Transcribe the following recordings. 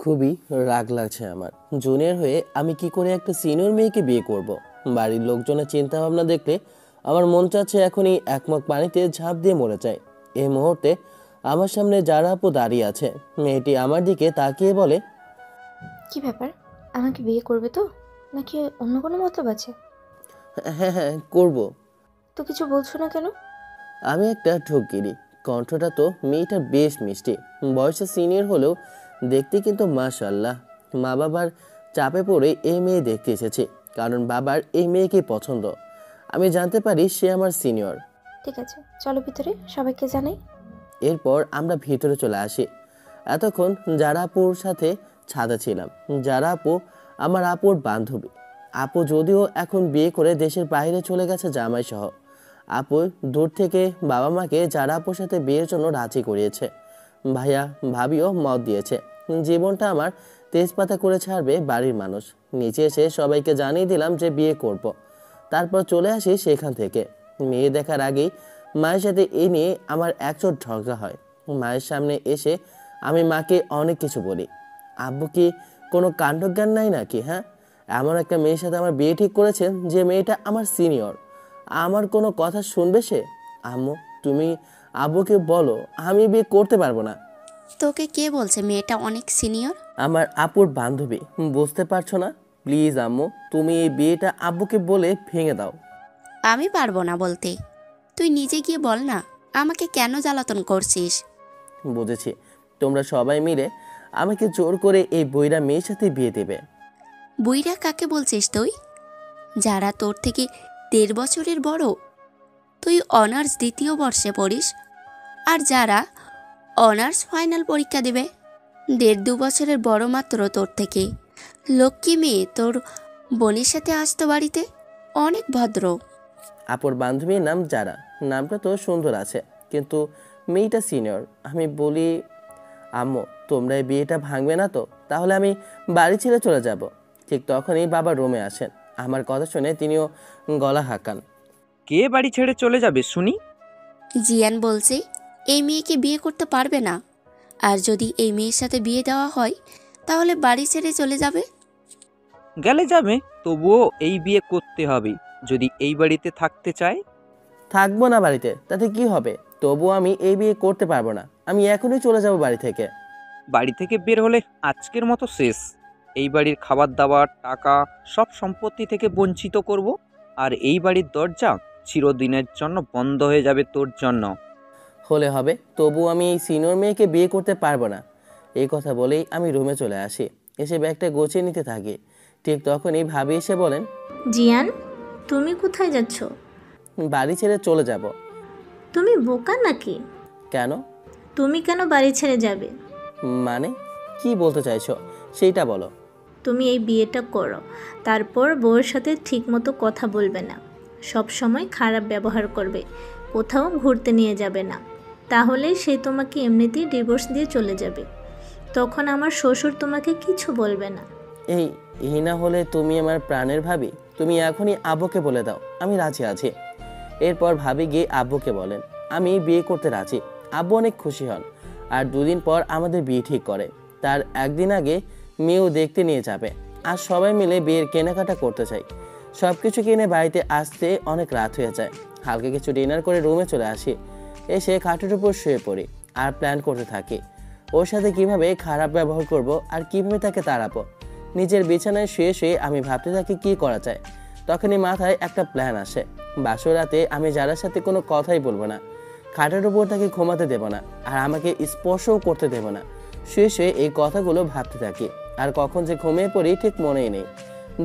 খুবই রাগ লাগছে আমার। জুনিয়র হয়ে আমি কি করে একটা সিনিয়র মেয়েকে বিয়ে করব? বাড়ির লোকজনের চিন্তা ভাবনা দেখলে আমার মন চাচ্ছে এখনই একমগ পানিতে ঝাঁপ দিয়ে মরে যায়। এই মুহূর্তে আমার সামনে যারা আপু দাঁড়িয়ে আছে, মেয়েটি আমার দিকে তাকিয়ে বলে, কি ব্যাপার, আমাকে বিয়ে করবে তো, নাকি অন্য কোনো মতলব আছে? হ্যাঁ হ্যাঁ করব। তো কিছু বলছো না কেন? আমি একটা ঠকিনি। কণ্ঠটা তো মেয়েটা বেশ মিষ্টি, বয়সে সিনিয়র হলেও দেখতে কিন্তু মাশাআল্লাহ। মা বাবার চাপে পড়ে এই মেয়ে দেখতে এসেছে, কারণ বাবার এই মেয়েকে পছন্দ। আমি জানতে পারি সে আমার সিনিয়র। ঠিক আছে, চলো ভিতরে, সবাইকে জানাই। এরপর আমরা ভিতরে চলে আসি। এতক্ষণ যারা আপুর সাথে ছাদে ছিলাম। যারা আপু আমার আপুর বান্ধবী। আপু যদিও এখন বিয়ে করে দেশের বাইরে চলে গেছে জামাই সহ। আপু দূর থেকে বাবা মাকে যারা আপুর সাথে বিয়ের জন্য রাজি করিয়েছে। ভাইয়া ভাবিও মত দিয়েছে। জীবনটা আমার তেজপাতা করে ছাড়বে বাড়ির মানুষ। নিচে এসে সবাইকে জানিয়ে দিলাম যে বিয়ে করব। তারপর চলে আসি সেখান থেকে। মেয়ে দেখার আগেই মায়ের সাথে এ নিয়ে আমার একচোট ঝগড়া হয়। মায়ের সামনে এসে আমি মাকে অনেক কিছু বলি। আব্বু কি কোনো কাণ্ডজ্ঞান নাই নাকি? হ্যাঁ, এমন একটা মেয়ের সাথে আমার বিয়ে ঠিক করেছেন যে মেয়েটা আমার সিনিয়র। আমার কোনো কথা শুনবে সে? আম্মু, তুমি আব্বুকে বলো আমি বিয়ে করতে পারবো না। তোকে কে বলছে মেয়েটা অনেক সিনিয়র? আমার আপুর বান্ধবী, বুঝতে পারছো না? প্লিজ আম্মু, তুমি এই বিয়েটা আব্বুকে বলে ভেঙে দাও। আমি পারবো না বলতে। তুই নিজে গিয়ে বল না, আমাকে কেন জ্বালাতন করছিস? বুঝেছি, তোমরা সবাই মিলে আমাকে জোর করে এই বইরা মেয়ের সাথে বিয়ে দেবে। বুইরা কাকে বলছিস তুই? যারা তোর থেকে 1.5 বছরের বড়। তুই অনার্স 2য় বর্ষে পড়িস, আর যারা অনার্স ফাইনাল পরীক্ষা দেবে 1.5-2 বছরের বড় মাত্র তোর থেকে। লক্ষ্মী মেয়ে তোর বোনের সাথে আসতো বাড়িতে, অনেক ভদ্র। আপুর বান্ধবীর নাম যারা, নামটা তো সুন্দর আছে, কিন্তু মেয়েটা সিনিয়র। আমি বলি, আম্মু তোমরা এই বিয়েটা ভাঙবে না তো? তাহলে আমি বাড়ি ছেড়ে চলে যাব। ঠিক তখনই বাবা রুমে আসেন। আমার কথা শুনে তিনিও গলা হাঁকান। কে বাড়ি ছেড়ে চলে যাবে শুনি? জিয়ান বলছে এই মেয়েকে বিয়ে করতে পারবে না, আর যদি এই মেয়ের সাথে বিয়ে দেওয়া হয় তাহলে বাড়ি ছেড়ে চলে যাবে। গেলে যাবে, তবুও এই বিয়ে করতে হবে যদি এই বাড়িতে থাকতে চায়। থাকবো না বাড়িতে, তাতে কি হবে? তবুও আমি এই বিয়ে করতে পারবো না। আমি এখনই চলে যাব বাড়ি থেকে। বাড়ি থেকে বের হলে আজকের মতো শেষ। এই বাড়ির খাবার দাবার, টাকা, সব সম্পত্তি থেকে বঞ্চিত করব। আর এই বাড়ির দরজা চিরদিনের জন্য বন্ধ হয়ে যাবে তোর জন্য। হলে হবে, তবু আমি এই সিনিয়র মেয়েকে বিয়ে করতে পারবো না। এই কথা বলেই আমি রুমে চলে আসি। এসে ব্যাগটা গুছিয়ে নিতে থাকি। ঠিক তখনই ভাবি এসে বলেন, জিয়ান, তুমি কোথায় যাচ্ছ? বাড়ি ছেড়ে চলে যাব। তুমি বোকা নাকি? কেন? তুমি কেন বাড়ি ছেড়ে যাবে? মানে কি বলতে চাইছো সেইটা বলো। তুমি এই বিয়েটা করো, তারপর বউয়ের সাথে ঠিকমতো কথা বলবে না, সব সময় খারাপ ব্যবহার করবে, কোথাও ঘুরতে নিয়ে যাবে না। তাহলে সে তোমাকে এমনিতেই ডিভোর্স দিয়ে চলে যাবে। তখন আমার শ্বশুর তোমাকে কিছু বলবে না। এই এই না হলে তুমি আমার প্রাণের ভাবি, তুমি এখনই আব্বুকে বলে দাও আমি রাজি আছি। এরপর ভাবি গিয়ে আব্বুকে বলেন আমি বিয়ে করতে রাজি। আব্বু অনেক খুশি হন, আর 2 দিন পর আমাদের বিয়ে ঠিক করে। তার একদিন আগে মেয়েও দেখতে নিয়ে যাবে। আর সবাই মিলে বিয়ের কেনাকাটা করতে চাই। সব কিছু কিনে বাড়িতে আসতে অনেক রাত হয়ে যায়। হালকা কিছু ডিনার করে রুমে চলে আসি। এসে খাটের উপর শুয়ে পড়ি আর প্ল্যান করতে থাকি ওর সাথে কিভাবে খারাপ ব্যবহার করব আর কিভাবে তাকে তাড়াবো। নিজের বিছানায় শুয়ে শুয়ে আমি ভাবতে থাকি কি করা যায়। তখনই মাথায় একটা প্ল্যান আসে। বাসর রাতে আমি যারার সাথে কোনো কথাই বলবো না, খাটের উপর তাকে ঘুমাতে দেব না, আর আমাকে স্পর্শও করতে দেব না। শুয়ে শুয়ে এই কথাগুলো ভাবতে থাকি, আর কখন যে ঘুমিয়ে পড়ি ঠিক মনেই নেই।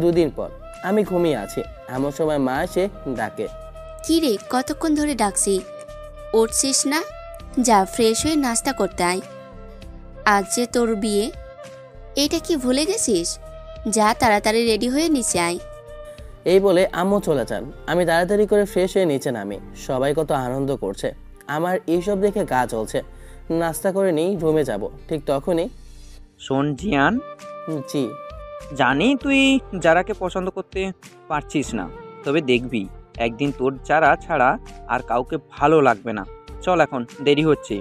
2 দিন পর আমি ঘুমিয়ে আছি, এমন সময় মা এসে ডাকে। কি রে, কতক্ষণ ধরে ডাকছি, উঠছিস না? যা ফ্রেশ হয়ে নাস্তা করতে আয়। আজ যে তোর বিয়ে, এটা কি ভুলে গেছিস? যা তাড়াতাড়ি রেডি হয়ে নিচে আয়। এই বলে আম্মু চলে যান। আমি তাড়াতাড়ি করে ফ্রেশ হয়ে নিচে নামি। সবাই কত আনন্দ করছে, আমার এইসব দেখে গা চলছে। নাস্তা করে নিই, রুমে যাব। ঠিক তখনই, শোন জিয়ান, জি। জানি তুই যারাকে পছন্দ করতে পারছিস না, তবে দেখবি একদিন তোর যারা ছাড়া আর কাউকে ভালো লাগবে না। চল, এখন দেরি হচ্ছে।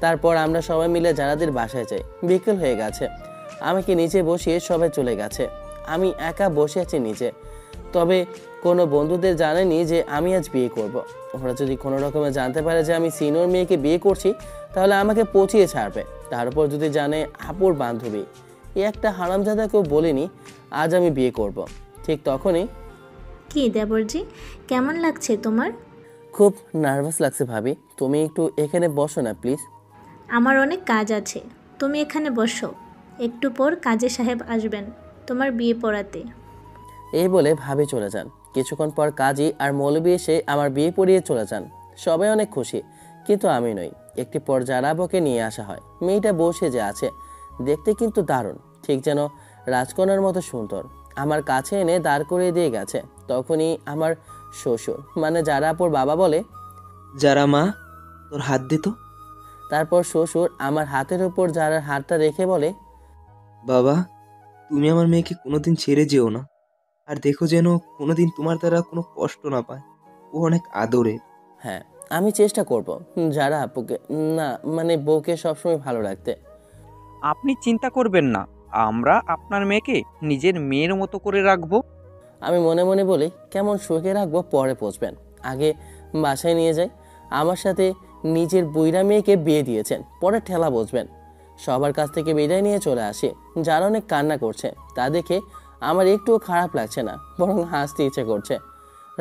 তারপর আমরা সবাই মিলে যারাদের বাসায় যাই। বিকেল হয়ে গেছে। আমাকে নিচে বসিয়ে সবাই চলে গেছে। আমি একা বসে আছি নিচে। তবে কোনো বন্ধুদের জানেনি যে আমি আজ বিয়ে করব। ওরা যদি কোনো রকমে জানতে পারে যে আমি সিনিয়র মেয়েকে বিয়ে করছি, তাহলে আমাকে পচিয়ে ছাড়বে। তার উপর যদি জানে আপুর বান্ধবী, এই একটা হারামজাদাকেও বলিনি আজ আমি বিয়ে করব। ঠিক তখনই কি দেবরজি, কেমন লাগছে তোমার? খুব নার্ভাস লাগছে ভাবি, তুমি একটু এখানে বসো না প্লিজ। আমার অনেক কাজ আছে, তুমি এখানে বসো। একটু পর কাজী সাহেব আসবেন তোমার বিয়ে পড়াতে। এই বলে ভাবি চলে যান। কিছুক্ষণ পর কাজী আর মৌলবী এসে আমার বিয়ে পড়িয়ে চলে যান। সবাই অনেক খুশি, কিন্তু আমি নই। একটি পর জারাবকে নিয়ে আসা হয়। মেয়েটা বসে যে আছে, দেখতে কিন্তু দারুণ, ঠিক যেন রাজকন্যার মতো সুন্দর। আমার কাছে এনে দাঁড় করিয়ে দিয়ে গেছে। তখনই আমার শ্বশুর মানে জারাপুর বাবা বলে, যারা মা, তোর হাত দে তো। তারপর শ্বশুর আমার হাতের উপর জারার হাতটা রেখে বলে, বাবা, তুমি আমার মেয়েকে কোনোদিন ছেড়ে যেও না। আর দেখো যেন কোনোদিন তোমার দ্বারা কোনো কষ্ট না পায়। ও অনেক আদরের। হ্যাঁ আমি চেষ্টা করব যারা আপুকে, না মানে বউকে সবসময় ভালো রাখতে। আপনি চিন্তা করবেন না, আমরা আপনার মেয়েকে নিজের মেয়ের মতো করে রাখবো। আমি মনে মনে বলি, কেমন সুখে রাখবো পরে পৌঁছবেন, আগে বাসায় নিয়ে যাই। আমার সাথে নিজের বুইড়া মেয়েকে বিয়ে দিয়েছেন, পরে ঠেলা বসবেন। সবার কাছ থেকে বিদায় নিয়ে চলে আসি। যারা অনেক কান্না করছে তা দেখে আমার একটুও খারাপ লাগছে না, বরং হাসতে ইচ্ছে করছে।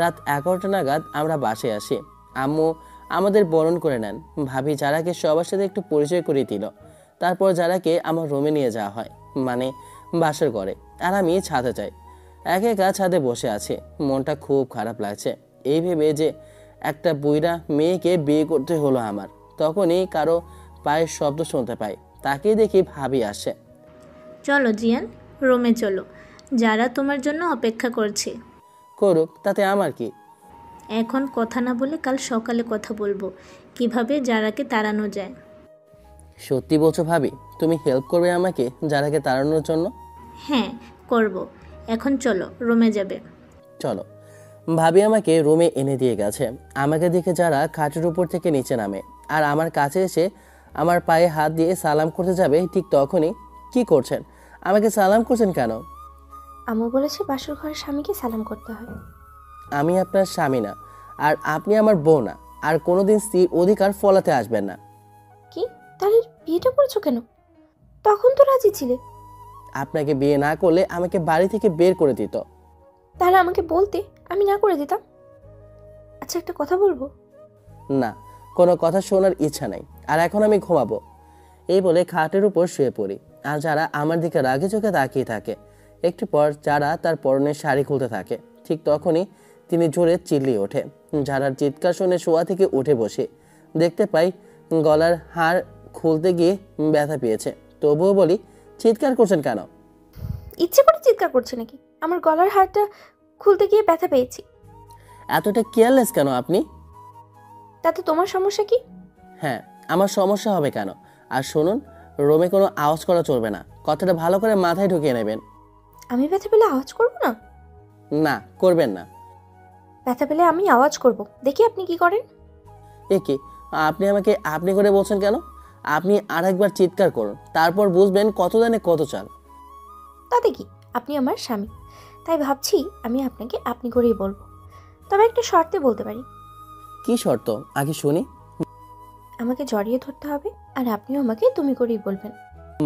রাত 11টা নাগাদ আমরা বাসায় আসি। আম্মু আমাদের বরণ করে নেন। ভাবি যারাকে সবার সাথে একটু পরিচয় করিয়ে দিল। তারপর যারাকে আমার রুমে নিয়ে যাওয়া হয়, মানে বাসার ঘরে। আর আমি ছাদে যাই। একা একা ছাদে বসে আছে, মনটা খুব খারাপ লাগছে এই ভেবে যে একটা বুইড়া মেয়েকে বিয়ে করতে হলো আমার। তখনই কারো পায়ের শব্দ শুনতে পাই, তাকেই দেখি ভাবি আসে। চলো জিয়ান, রুমে চলো, যারা তোমার জন্য অপেক্ষা করছে। করুক, তাতে আমার কি। এখন কথা না বলে কাল সকালে কথা বলবো কিভাবে যারাকে তাড়ানো যায়। সত্যি বলছো ভাবি? তুমি হেল্প করবে আমাকে যারাকে তাড়ানোর জন্য? হ্যাঁ করব, এখন চলো রুমে যাবে। চলো। ভাবি আমাকে রুমে এনে দিয়ে গেছে। আমাকে দেখে যারা খাটের উপর থেকে নিচে নামে আর আমার কাছে এসে আমার পায়ে হাত দিয়ে সালাম করতে যাবে, ঠিক তখনই, কি করছেন? আমাকে সালাম করছেন কেন? আম্মু বলেছে বাসর ঘরের স্বামীকে সালাম করতে হয়। আমি আপনার স্বামী না, আর আপনি আমার বউ না, আর কোনোদিন স্ত্রীর অধিকার ফলাতে আসবেন না। কি? তাহলে বিয়েটা করেছো কেন? তখন তো রাজি ছিলে। আপনাকে বিয়ে না করলে আমাকে বাড়ি থেকে বের করে দিত। তাহলে আমাকে বলতে, আমি না করে দিতাম। আচ্ছা একটা কথা বলবো? না, কোনো কথা শোনার ইচ্ছা নেই, আর এখন আমি ঘুমাবো। এই বলে খাটের উপর শুয়ে পড়ি। আর যারা আমার দিকে রাগে চোখে তাকিয়ে থাকে। একটু পর যারা তার পরনের শাড়ি খুলতে থাকে। ঠিক তখনই তিনি জোরে চিল্লিয়ে ওঠে। যারার চিৎকার শুনে শোয়া থেকে উঠে বসে দেখতে পাই গলার হাড় খুলতে গিয়ে ব্যথা পেয়েছে। তবুও বলি, চিৎকার করছেন কেন? ইচ্ছে করে চিৎকার করছে নাকি? আমার গলার হারটা খুলতে গিয়ে ব্যথা পেয়েছি। এতটা কেয়ারলেস কেন আপনি? তাতে তোমার সমস্যা কি? হ্যাঁ, আমার সমস্যা হবে কেন? আর শুনুন, রোমে কোনো আওয়াজ করা চলবে না। কথাটা ভালো করে মাথায় ঢুকিয়ে নেবেন। আমি ব্যথা পেলে আওয়াজ করব না? না, করবেন না। ব্যথা পেলে আমি আওয়াজ করব, দেখি আপনি কি করেন। এ কি, আপনি আমাকে আপনি করে বলছেন কেন? আপনি আরেকবার চিৎকার করুন, তারপর বুঝবেন কত দানে কত চাল। তাতে কি, আপনি আমার স্বামী, তাই ভাবছি আমি আপনাকে আপনি করেই বলবো। তবে একটা শর্তে বলতে পারি। কি শর্ত আগে শুনি। আমাকে জড়িয়ে ধরতে হবে, আর আপনিও আমাকে তুমি করেই বলবেন।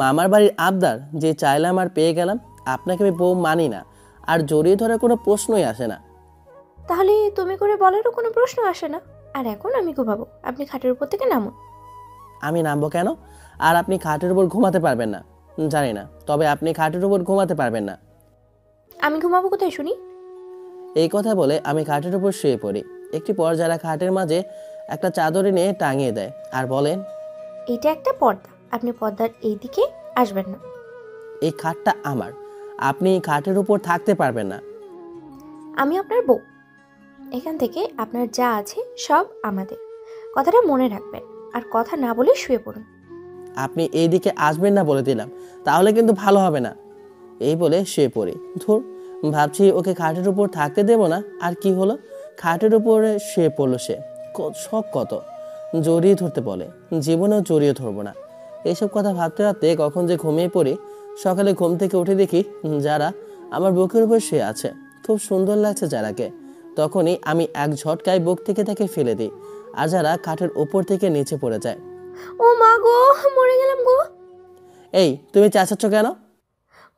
মামার বাড়ির আবদার যে চাইলাম আর পেয়ে গেলাম। আপনাকে আমি বউ মানি না, আর জড়িয়ে ধরার কোনো প্রশ্নই আসে না। তাহলে তুমি করে বলারও কোনো প্রশ্ন আসে না। আর এখন আমি ঘুমাবো, আপনি খাটের উপর থেকে নামুন। আমি নামবো কেন? আর আপনি খাটের উপর ঘুমাতে পারবেন না? জানি না, তবে আপনি খাটের উপর ঘুমাতে পারবেন না। আমি ঘুমাবো কোথায় শুনি? এই কথা বলে আমি খাটের উপর শুয়ে পড়ি। একটি পর যারা খাটের মাঝে একটা চাদর এনে টাঙিয়ে দেয় আর বলেন, এটা একটা পর্দা, আপনি পর্দার এই দিকে আসবেন না। এই খাটটা আমার, আপনি খাটের উপর থাকতে পারবেন না। আমি আপনার বউ, এখান থেকে আপনার যা আছে সব আমাদের। কথাটা মনে রাখবেন, আর কথা না বলে শুয়ে পড়ুন। আপনি এই দিকে আসবেন না বলে দিলাম, তাহলে কিন্তু ভালো হবে না। এই বলে শুয়ে পড়ি। ধুর, ভাবছি ওকে খাটের উপর থাকতে দেব না, আর কি হলো, খাটের উপরে শুয়ে পড়লো সে। শখ কত, জড়িয়ে ধরতে বলে, জীবনেও জড়িয়ে ধরবো না। এইসব কথা ভাবতে ভাবতে কখন যে ঘুমিয়ে পড়ি সকালে ঘুম থেকে উঠে দেখি যারা আমার বুকের উপর শুয়ে আছে। খুব সুন্দর লাগছে যারাকে। তখনই আমি এক ঝটকায় বুক থেকে তাকে ফেলে দিই, আর যারা খাটের উপর থেকে নিচে পড়ে যায়। ও মা গো, মরে গেলাম গো। এই, তুমি চেঁচাচ্ছ কেন?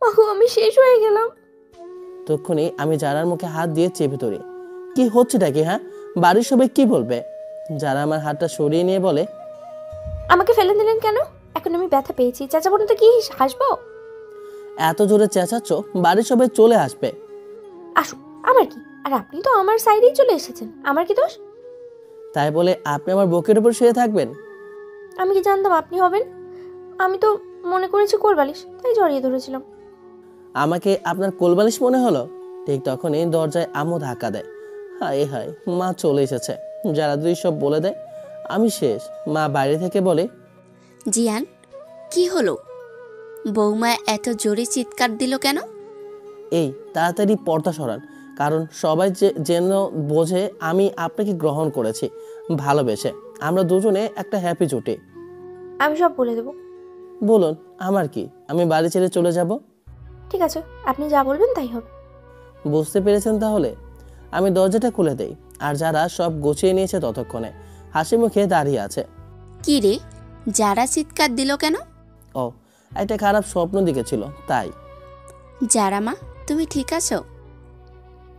মা গো, আমি শেষ হয়ে গেলাম। তখনই আমি যারার মুখে হাত দিয়ে চেপে ধরি। কি হচ্ছেটা কি? হ্যাঁ, বাড়ির সবাই কি বলবে? যারা আমার হাতটা সরিয়ে নিয়ে বলে, আমাকে ফেলে দিলেন কেন? এখন আমি ব্যথা পেয়েছি, চেঁচাবো না তো কি হাসবো? এত জোরে চেঁচাচ্ছ, বাড়ির সবাই চলে আসবে। আসুন, আমার কি? আর আপনি তো আমার সাইডেই চলে এসেছেন, আমার কি দোষ? তাই বলে আপনি আমার বুকের উপর শুয়ে থাকবেন? আমি কি জানতাম আপনি হবেন? আমি তো মনে করেছি কোলবালিশ, তাই জড়িয়ে ধরেছিলাম। আমাকে আপনার কোলবালিশ মনে হলো? ঠিক তখনই দরজায় আম্মু ধাক্কা দেয়। হায় হায়, মা চলে এসেছে। যারা দুই সব বলে দেয়, আমি শেষ। মা বাইরে থেকে বলে, জিয়ান, কি হলো? বৌমা এত জোরে চিৎকার দিল কেন? এই তাড়াতাড়ি পর্দা সরান, কারণ সবাই যেন বোঝে আমি আপনাকে গ্রহণ করেছি ভালোবেসে। আমরা দুজনে একটা হ্যাপি জুটি। আমি সব বলে দেবো। বলুন, আমার কি? আমি বাড়ি ছেড়ে চলে যাব? ঠিক আছে, আপনি যা বলবেন তাই হবে। বুঝতে পেরেছেন তাহলে? আমি দরজাটা খুলে দেই, আর যারা সব গুছিয়ে নিয়েছে ততক্ষণে হাসি মুখে দাঁড়িয়ে আছে। কি রে, যারা চিৎকার দিল কেন? ও, একটা খারাপ স্বপ্ন দেখেছিল তাই। যারা মা, তুমি ঠিক আছো?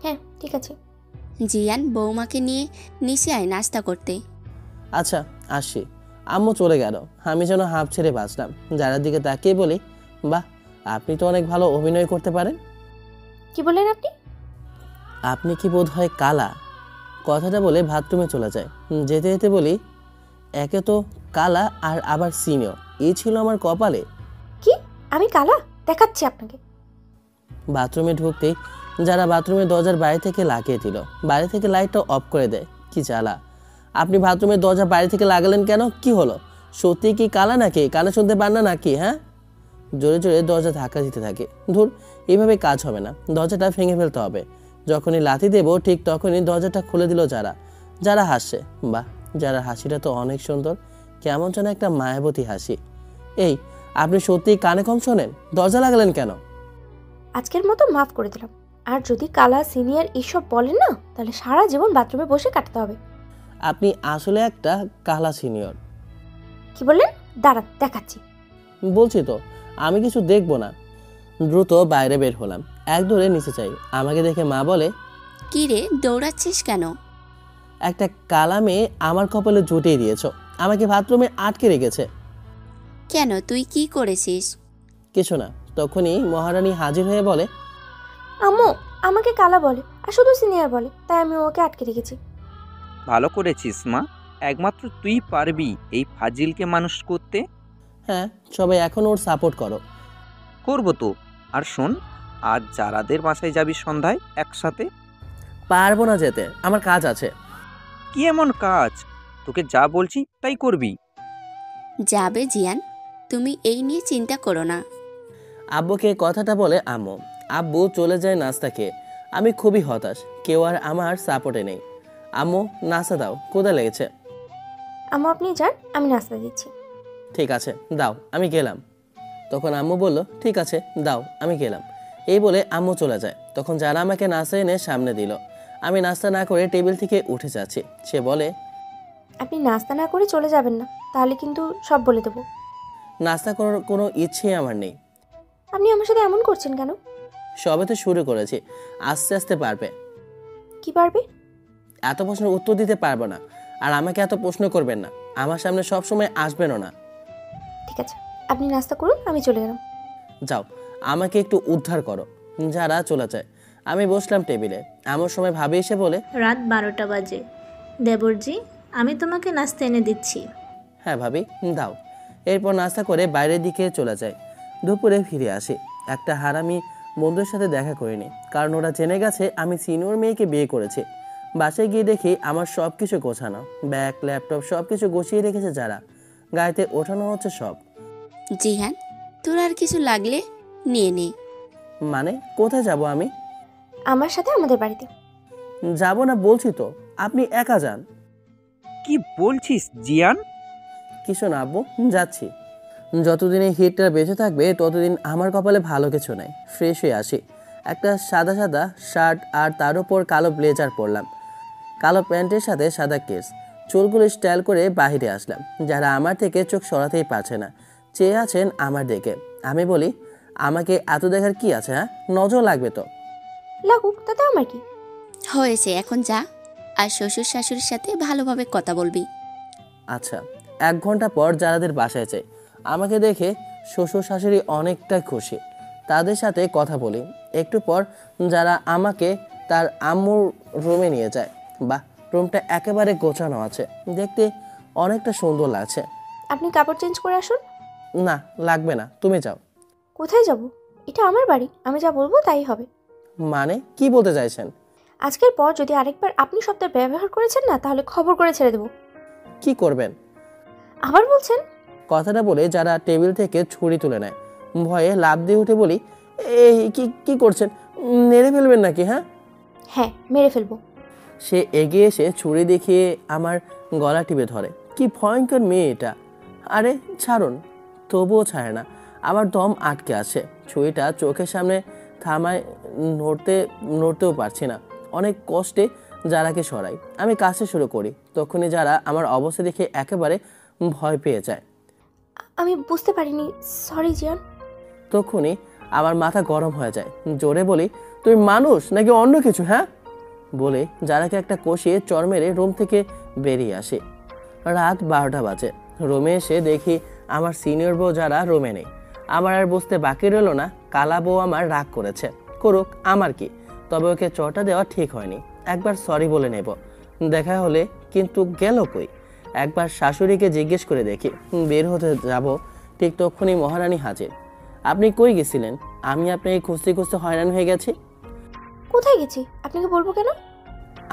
হ্যাঁ, ঠিক আছে। জিয়ান বৌমাকে নিয়ে নিচে আয় নাস্তা করতে। আচ্ছা, আসি। আম্মু চলে গেল। আমি যেন হাঁপ ছেড়ে বাঁচলাম। যারার দিকে তাকিয়ে বলি, বাহ, আপনি তো অনেক ভালো অভিনয় করতে পারেন। কি বললেন আপনি? আপনি কি বোধ হয় কালা? কথাটা বলে বাথরুমে চলে যায়। যেতে যেতে বলি, একে তো কালা, আর আবার সিনিয়র। এই ছিল আমার কপালে। কি? আমি কালা? দেখাচ্ছি আপনাকে। বাথরুমে ঢুকতেই যারা বাথরুমের দরজার বাইরে থেকে লাগিয়ে দিল। বাইরে থেকে লাইটটা অফ করে দেয়। কি জ্বালা! আপনি বাথরুমের দরজা বাইরে থেকে লাগালেন কেন? কি হলো? সত্যি কি কালা নাকি? কানে শুনতে পান না নাকি? হ্যাঁ? জোরে জোরে দরজা ধাক্কা দিতে থাকে। ধুর, এইভাবে কাজ হবে না। দরজাটা ভেঙে ফেলতে হবে। যখনই লাথি দেবো ঠিক তখনই দরজাটা খুলে দিল যারা। যারা হাসছে। বাহ, যারা হাসিটা তো অনেক সুন্দর। কেমন যেন একটা মায়াবতী হাসি। এই, আপনি সত্যিই কানে কম শোনেন? দরজা লাগালেন কেন? আজকের মতো মাফ করে দিলাম। আর যদি কালা সিনিয়র এইসব বলেন না, তাহলে সারা জীবন বাথরুমে বসে কাটতে হবে। আপনি আসলে একটা কালা সিনিয়র। কি বললেন? দাঁড়ান, দেখাচ্ছি। বলছি তো, আমি কিছু দেখবো না। দ্রুত বাইরে বের হলাম। এক দৌড়ে নিচে চাই। আমাকে দেখে মা বলে, কি রে, দৌড়াচ্ছিস কেন? একটা কালা মেয়ে আমার কপালে জুটিয়ে দিয়েছ। আমাকে বাথরুমে আটকে রেখেছে। কেন, তুই কি করেছিস? কিছু না। তখনই মহারানী হাজির হয়ে বলে, আম্মু আমাকে কালা বলে, আর শুধু সিনিয়র বলে, তাই আমি ওকে আটকে রেখেছি। ভালো করেছিস মা, একমাত্র তুই পারবি এই ফাজিলকে মানুষ করতে। হ্যাঁ, সবাই এখন ওর সাপোর্ট করো। করবো তো। আর শোন, আজ যারাদের বাসায় যাবি সন্ধ্যায় একসাথে। পারবো না যেতে, আমার কাজ আছে। কি এমন কাজ? তোকে যা বলছি তাই করবি। যাবে জিয়ান, তুমি এই নিয়ে চিন্তা করো না। আব্বুকে কথাটা বলে আম্মু। আব্বু চলে যায় নাস্তা খেয়ে। আমি খুবই হতাশ। কেউ আর আমার সাপোর্টে নেই। আম্মু, নাস্তা দাও, ক্ষুধা লেগেছে। আম্মু আপনি যান, আমি নাস্তা দিচ্ছি। ঠিক আছে, দাও, আমি গেলাম। তখন আম্মু বলল, ঠিক আছে, দাও, আমি গেলাম। এই বলে আম্মু চলে যায়। তখন যারা আমাকে নাস্তা এনে সামনে দিল। আমি নাস্তা না করে টেবিল থেকে উঠে যাচ্ছি। সে বলে, আপনি নাস্তা না করে চলে যাবেন না, তাহলে কিন্তু সব বলে দেবো। নাস্তা করার কোনো ইচ্ছেই আমার নেই। আপনি আমার সাথে এমন করছেন কেন? সবে তো শুরু করেছি, আস্তে আস্তে পারবে। কি পারবে? এত প্রশ্নের উত্তর দিতে পারবো না। আর আমাকে এত প্রশ্ন করবেন না। আমার সামনে সব সময় আসবেনও না। ঠিক আছে, আপনি নাস্তা করুন, আমি চলে গেলাম। যাও, আমাকে একটু উদ্ধার করো। যারা চলে যায়। আমি বসলাম টেবিলে। এমন সময় ভাবি এসে বলে, রাত 12টা বাজে। দেবরজি, আমি তোমাকে নাস্তা এনে দিচ্ছি। হ্যাঁ ভাবি, দাও। এরপর নাস্তা করে বাইরের দিকে চলে যায়। দুপুরে ফিরে আসি। একটা হারামি বন্ধুর সাথে দেখা করিনি, কারণ ওরা জেনে গেছে আমি সিনিয়র মেয়েকে বিয়ে করেছি। বাসায় গিয়ে দেখি আমার সব কিছু গোছানো, ব্যাগ, ল্যাপটপ সব কিছু গুছিয়ে রেখেছে যারা। গাড়িতে ওঠানো হচ্ছে সব। জিহান, তোর আর কিছু লাগলে নিয়ে নে। মানে কোথায় যাব আমি? আমার সাথে আমাদের বাড়িতে। যাব না বলছি তো, আপনি একা যান। কি বলছিস জিয়ান? কিছু না আব্বু, যাচ্ছি। যতদিন এই হিটটা বেঁচে থাকবে ততদিন আমার কপালে ভালো কিছু নাই। ফ্রেশ হয়ে আসি, একটা সাদা সাদা শার্ট আর তার উপর কালো ব্লেজার পরলাম, কালো প্যান্টের সাথে সাদা কেস, চুলগুলো স্টাইল করে বাইরে আসলাম। যারা আমার থেকে চোখ সরাতেই পারছে না, চেয়ে আছেন আমার দিকে। আমি বলি, আমাকে এত দেখার কি আছে? হ্যাঁ, নজর লাগবে তো। লাগুক, তাতে আমার কি? হয়েছে, এখন যা আর শ্বশুর শাশুড়ির সাথে ভালোভাবে কথা বলবি। আচ্ছা। 1 ঘন্টা পর যারাদের বাসায় যাই, আমাকে দেখে শ্বশুর শাশুড়ি অনেকটা খুশি। তাদের সাথে কথা বলি। একটু পর যারা আমাকে তার আম্মুর রুমে নিয়ে যায়। বাহ, রুমটা একেবারে গোছানো আছে, দেখতে অনেকটা সুন্দর লাগছে। আপনি কাপড় চেঞ্জ করে আসুন। না, লাগবে না, তুমি যাও। কোথায় যাব? এটা আমার বাড়ি, আমি যা বলবো তাই হবে। মানে কি বলতে চাইছেন? আজকের পর যদি আরেকবার আপনি শব্দের ব্যবহার করেছেন না, তাহলে খবর করে ছেড়ে দেবো। কি করবেন? আবার বলছেন? কথাটা বলে যারা টেবিল থেকে ছুরি তুলে নেয়। ভয়ে লাফ দিয়ে উঠে বলি, এই কি কি করছেন? মেরে ফেলবেন নাকি? হ্যাঁ হ্যাঁ, মেরে ফেলবো। সে এগিয়ে এসে ছুরি দেখিয়ে আমার গলা টিপে ধরে। কি ভয়ঙ্কর মেয়ে এটা! আরে ছাড়ুন। তবুও ছাড়ে না, আমার দম আটকে আছে। ছুরিটা চোখের সামনে থামায়, নড়তেও পারছি না। অনেক কষ্টে যারাকে সরাই। আমি কাজটা শুরু করি, তখনই যারা আমার অবস্থা দেখে একেবারে ভয় পেয়ে যায়। আমি বুঝতে পারিনি, সরি জিয়ান। তখনই আমার মাথা গরম হয়ে যায়। জোরে বলি, তুমি মানুষ নাকি অন্য কিছু? হ্যাঁ বলে যারাকে একটা কষিয়ে চর মেরে রুম থেকে বেরিয়ে আসে। রাত 12টা বাজে। রুমে এসে দেখি আমার সিনিয়র বউ যারা রুমে নেই। আমার আর বুঝতে বাকি রইল না, কালা বউ আমার রাগ করেছে। করুক, আমার কি, তবে ওকে চটা দেওয়া ঠিক হয়নি। একবার সরি বলে নেব, দেখা হলে। কিন্তু গেল কই? একবার শাশুড়িকে জিজ্ঞেস করে দেখি। বের হতে যাব, ঠিক তখনই মহারানী হাজির। আপনি কই গেছিলেন? আমি আপনাকে খুঁজতে খুঁজতে হয়রান হয়ে গেছি। কোথায় গেছি আপনাকে বলবো কেন?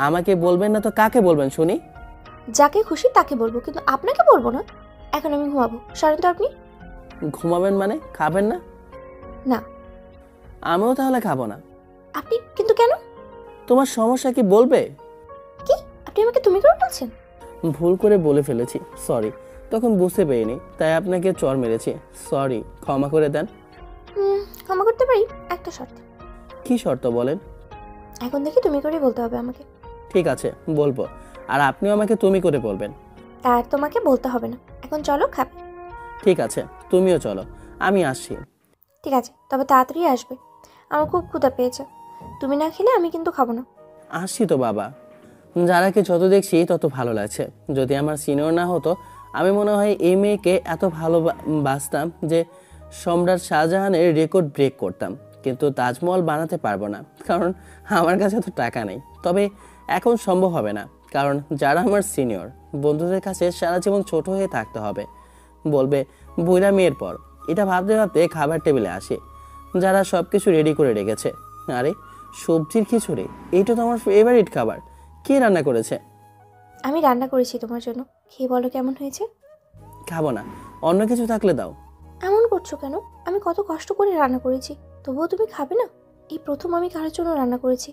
আমাকে বলবেন না তো কাকে বলবেন শুনি? যাকে খুশি তাকে বলবো, কিন্তু আপনাকে বলবো না। এখন আমি ঘুমাবো, সরেন তো আপনি। ঘুমাবেন মানে? খাবেন না? না। আমিও তাহলে খাবো না। আপনি কিন্তু কেন? তোমার সমস্যা কি বলবে? কি? আপনি আমাকে তুমি করে বলছেন? ভুল করে বলে ফেলেছি, সরি। তখন বুঝতে পারিনি, তাই আপনাকে চর মেরেছি। সরি, ক্ষমা করে দেন। ক্ষমা করতে পারি, একটা শর্ত। কি শর্ত বলেন? এখন দেখি তুমি করে বলতে হবে আমাকে। ঠিক আছে, বলবো। আর আপনিও আমাকে তুমি করে বলবেন। তার তোমাকে বলতে হবে না। এখন চলো, খাবে? ঠিক আছে, তুমিও চলো, আমি আসছি। ঠিক আছে, তবে তাড়াতাড়ি আসবে। আমার খুব ক্ষুধা পেয়েছে। তুমি না খেলে আমি কিন্তু খাবো না। আসছি তো বাবা। যারাকে যত দেখছি তত ভালো লাগছে। যদি আমার সিনিয়র না হতো, আমি মনে হয় এই মেয়েকে এত ভালোবাসতাম যে সম্রাট শাহজাহানের রেকর্ড ব্রেক করতাম। কিন্তু তাজমহল বানাতে পারবো না, কারণ আমার কাছে তো টাকা নেই। তবে এখন সম্ভব হবে না, কারণ যারা আমার সিনিয়র, বন্ধুদের কাছে সারা জীবন ছোট হয়ে থাকতে হবে। বলবে বুইড়া মেয়ের পর। এটা ভাবতে ভাবতে খাবার টেবিলে আসি। যারা সব কিছু রেডি করে রেখেছে। আরে সবজির খিচুড়ি, এইটা তো আমার ফেভারিট খাবার। কে রান্না করেছে? আমি রান্না করেছি তোমার জন্য, খেয়ে বলো কেমন হয়েছে। খাবো না, অন্য কিছু থাকলে দাও। এমন করছো কেন? আমি কত কষ্ট করে রান্না করেছি, তবুও তুমি খাবে না? এই প্রথম আমি কারোর জন্য রান্না করেছি।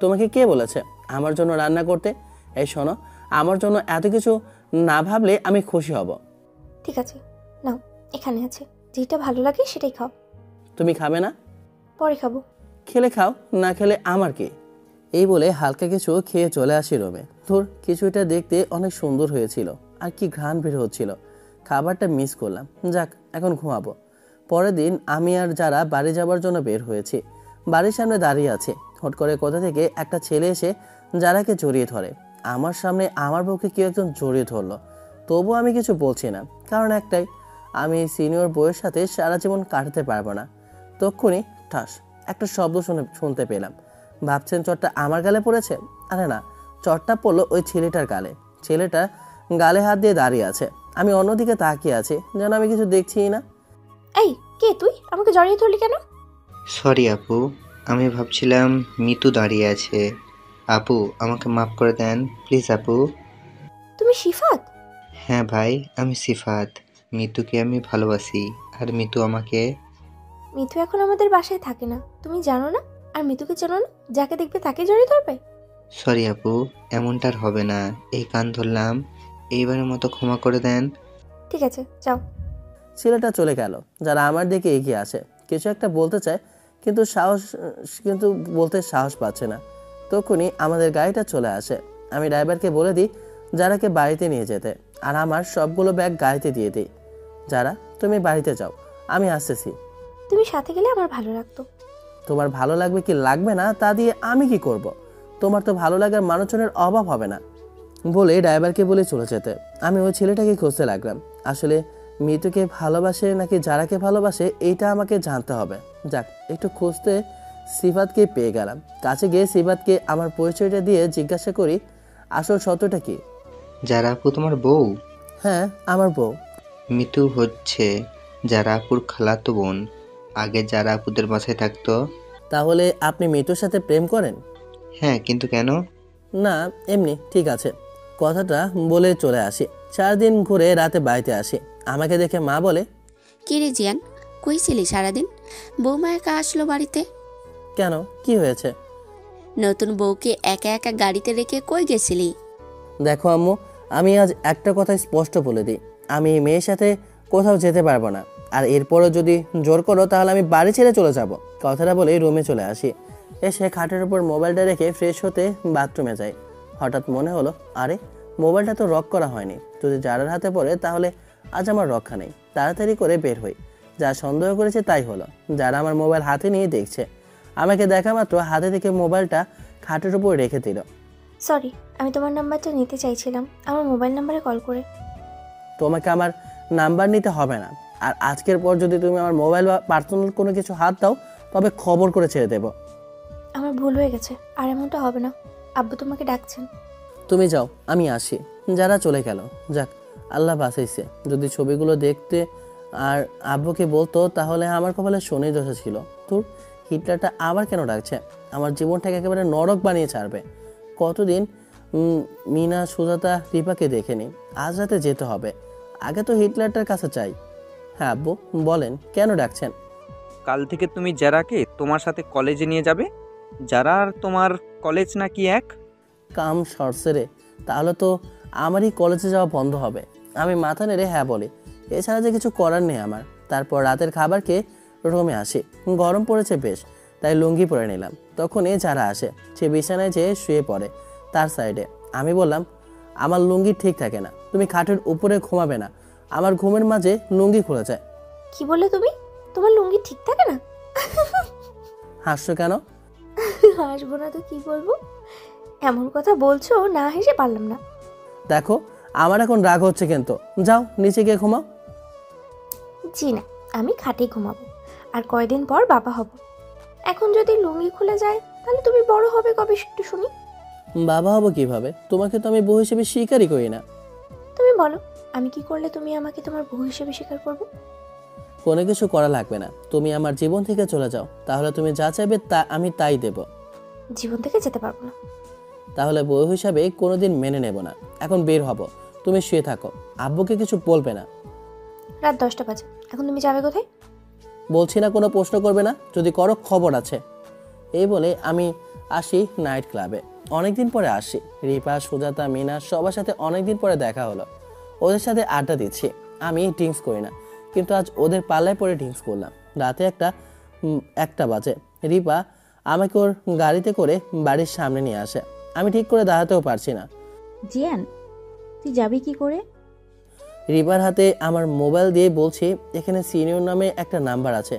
তোমাকে কে বলেছে আমার জন্য রান্না করতে? এই শোনো, আমার জন্য এত কিছু না ভাবলে আমি খুশি হব। ঠিক আছে, নাও, এখানে আছে। যেটা ভালো লাগে সেটাই খাও। তুমি খাবে না? পরে খাবো। খেলে খাও, না খেলে আমার কি। এই বলে হালকা কিছু খেয়ে চলে আসি রুমে। তোর কিছুটা দেখতে অনেক সুন্দর হয়েছিল, আর কি ঘ্রাণ বের হচ্ছিল। খাবারটা মিস করলাম। যাক, এখন ঘুমাবো। পরের দিন আমি আর যারা বাড়ি যাবার জন্য বের হয়েছি। বাড়ির সামনে দাঁড়িয়ে আছে। হট করে কোথা থেকে একটা ছেলে এসে যারাকে জড়িয়ে ধরে। আমার সামনে আমার বউকে কেউ একজন জড়িয়ে ধরলো। তবুও আমি কিছু বলছি না, কারণ একটাই, আমি সিনিয়র বউয়ের সাথে সারা জীবন কাটাতে পারবো না। তক্ষুনি ঠাস একটা শব্দ শুনতে পেলাম। ভাবছেন চটটা আমার গালে পড়েছে? আরে না, চটটা পড়লো ওই ছেলেটার গালে। ছেলেটা গালে হাত দিয়ে দাঁড়িয়ে আছে। আমি অন্যদিকে তাকিয়ে আছি, যেন আমি কিছু দেখছিই না। এই, কে তুই? আমাকে জড়িয়ে ধরলি কেন? সরি আপু, আমি ভাবছিলাম মিতু দাঁড়িয়ে আছে। আপু, আমাকে মাফ করে দেন প্লিজ আপু। তুমি শিফাত? হ্যাঁ ভাই, আমি সিফাত। মিতুকে আমি ভালোবাসি, আর মিতু আমাকে। মিতু এখন আমাদের বাসায় থাকে না, তুমি জানো না? আর মিতুকে জানো না? যাকে দেখবে তাকে জড়িয়ে ধরবে। সরি আপু, এমনটা আর হবে না। এই কান ধরলাম, এইবারের মতো ক্ষমা করে দেন। ঠিক আছে, যাও। ছেলেটা চলে গেল। যারা আমার দিকে এগিয়ে আসে, কিছু একটা বলতে চায় কিন্তু বলতে সাহস পাচ্ছে না। তখনই আমাদের গাড়িটা চলে আসে। আমি ড্রাইভারকে বলে দিই যারাকে বাড়িতে নিয়ে যেতে, আর আমার সবগুলো ব্যাগ গাড়িতে দিয়ে দিই। যারা, তুমি বাড়িতে যাও, আমি আসতেছি। তুমি সাথে গেলে আমার ভালো লাগতো। তোমার ভালো লাগবে কি লাগবে না তা দিয়ে আমি কি করব? তোমার তো ভালো লাগার মানুষজনের অভাব হবে না বলে ড্রাইভারকে বলে চলে যেতে আমি ওই ছেলেটাকে খুঁজতে লাগলাম। আসলে মৃতুকে ভালোবাসে নাকি যারাকে ভালোবাসে এইটা আমাকে জানতে হবে। যাক, একটু খুঁজতে সিফাতকে পেয়ে গেলাম। কাছে গিয়ে সিফাতকে আমার পরিচয়টা দিয়ে জিজ্ঞাসা করি, আসল সত্যটা কি? যারা আপু তোমার বউ? হ্যাঁ, আমার বউ। মিতু হচ্ছে যারা আপুর খালাতো বোন। আগে যারা আপুদের বাসায় থাকতো। তাহলে আপনি মৃতুর সাথে প্রেম করেন? হ্যাঁ, কিন্তু কেন? না, এমনি। ঠিক আছে, কথাটা বলে চলে আসি। 4 দিন ঘুরে রাতে বাড়িতে আসি। আমাকে দেখে মা বলে, কে রে জিয়ান, কই ছিলি সারাদিন? বৌমা একা আসলো বাড়িতে। কেন, কি হয়েছে? নতুন বউকে একা একা গাড়িতে রেখে কই গেছিলি? দেখো আম্মু, আমি আজ একটা কথা স্পষ্ট বলে দিই, আমি এই মেয়ের সাথে কোথাও যেতে পারবো না। আর এরপরও যদি জোর করো তাহলে আমি বাড়ি ছেড়ে চলে যাব। কথাটা বলে রুমে চলে আসি। এসে খাটের উপর মোবাইলটা রেখে ফ্রেশ হতে বাথরুমে যাই। হঠাৎ মনে হলো, আরে মোবাইলটা তো লক করা হয়নি। যদি যারার হাতে পড়ে তাহলে আজ আমার রক্ষা নেই। তাড়াতাড়ি করে বের হই। যা সন্দেহ করেছে তাই হলো। যারা আমার মোবাইল হাতে নিয়ে দেখছে। আমাকে দেখা মাত্র হাতে থেকে মোবাইলটা খাটের উপর রেখে দিল। সরি, আমি তোমার নাম্বারটা নিতে চাইছিলাম আমার মোবাইল নাম্বারে কল করে। তোমাকে আমার নাম্বার নিতে হবে না। আর আজকের পর যদি তুমি আমার মোবাইল বা পার্সোনাল কোনো কিছু হাত দাও তবে খবর করে ছেড়ে দেব। আমার ভুল হয়ে গেছে, আর এমনটা হবে না। আব্বু তোমাকে ডাকছেন। তুমি যাও, আমি আসি। যারা চলে গেল। যাক, আল্লাহ বাঁচাইছে। যদি ছবিগুলো দেখতে আর আব্বুকে বলতো তাহলে আমার কপালে শনির দশা ছিল। তোর হিটলারটা আবার কেন ডাকছে? আমার জীবনটাকে একেবারে নরক বানিয়ে ছাড়বে। কতদিন মিনা, সুজাতা, রিপাকে দেখেনি। আজ রাতে যেতে হবে। আগে তো হিটলারটার কাছে চাই। হ্যাঁ আব্বু, বলেন, কেন ডাকছেন? কাল থেকে তুমি যারাকে তোমার সাথে কলেজে নিয়ে যাবে। যারা আর তোমার কলেজ নাকি এক? কাম সরসেরে, তাহলে তো আমারই কলেজে যাওয়া বন্ধ হবে। আমি মাথা নেড়ে হ্যাঁ বলি। এছাড়া যে কিছু করার নেই আমার। তারপর রাতের খাবার খেয়ে রুমে আসি। গরম পড়েছে বেশ, তাই লুঙ্গি পরে নিলাম। তখনই যারা আসে, সে বিছানায় যেয়ে শুয়ে পড়ে তার সাইডে। আমি বললাম, আমার লুঙ্গি ঠিক থাকে না, তুমি খাটের উপরে ঘুমাবে না। আমার ঘুমের মাঝে লুঙ্গি খুলে যায়। কি বললে তুমি? তোমার লুঙ্গি ঠিক থাকে না? হাসছো কেন? হাসবো না তো কি বলবো? এমন কথা বলছো, না হেসে পারলাম না। দেখো, আমার এখন রাগ হচ্ছে কিন্তু। যাও নিচে গিয়ে ঘুমাও। জি না, আমি খাটেই ঘুমাবো। আর কয়দিন পর বাবা হব। এখন যদি লুঙ্গি খুলে যায় তাহলে তুমি বড় হবে কবে একটু শুনি? বাবা হবো কিভাবে? তোমাকে তো আমি বউ হিসেবে স্বীকারই করি না। তুমি বলো, আমি কি করলে তুমি আমাকে তোমার বউ হিসেবে স্বীকার করবে? কোনো কিছু করা লাগবে না। তুমি আমার জীবন থেকে চলে যাও, তাহলে তুমি যা চাইবে তা আমি তাই দেব। জীবন থেকে যেতে পারবো না। তাহলে বউ হিসাবে কোনোদিন মেনে নেব না। এখন বের হব, তুমি শুয়ে থাকো। আব্বুকে কিছু বলবে না। রাত 10টা বাজে, এখন তুমি যাবে কোথায়? বলছি না কোনো প্রশ্ন করবে না, যদি করো খবর আছে। এই বলে আমি আসি নাইট ক্লাবে। অনেকদিন পরে আসি। রিপা, সুজাতা, মিনা সবার সাথে অনেকদিন পরে দেখা হলো। ওদের সাথে আড্ডা দিচ্ছি। আমি ড্রিঙ্কস করি না, কিন্তু আজ ওদের পাল্লায় পরে ড্রিঙ্কস করলাম। রাতে একটা বাজে। রিপা আমাকে ওর গাড়িতে করে বাড়ির সামনে নিয়ে আসে। আমি ঠিক করে দাঁড়াতেও পারছি না। জিয়ান, তুই যাবি কি করে? রিপার হাতে আমার মোবাইল দিয়ে বলছি, এখানে সিনিয়র নামে একটা নাম্বার আছে,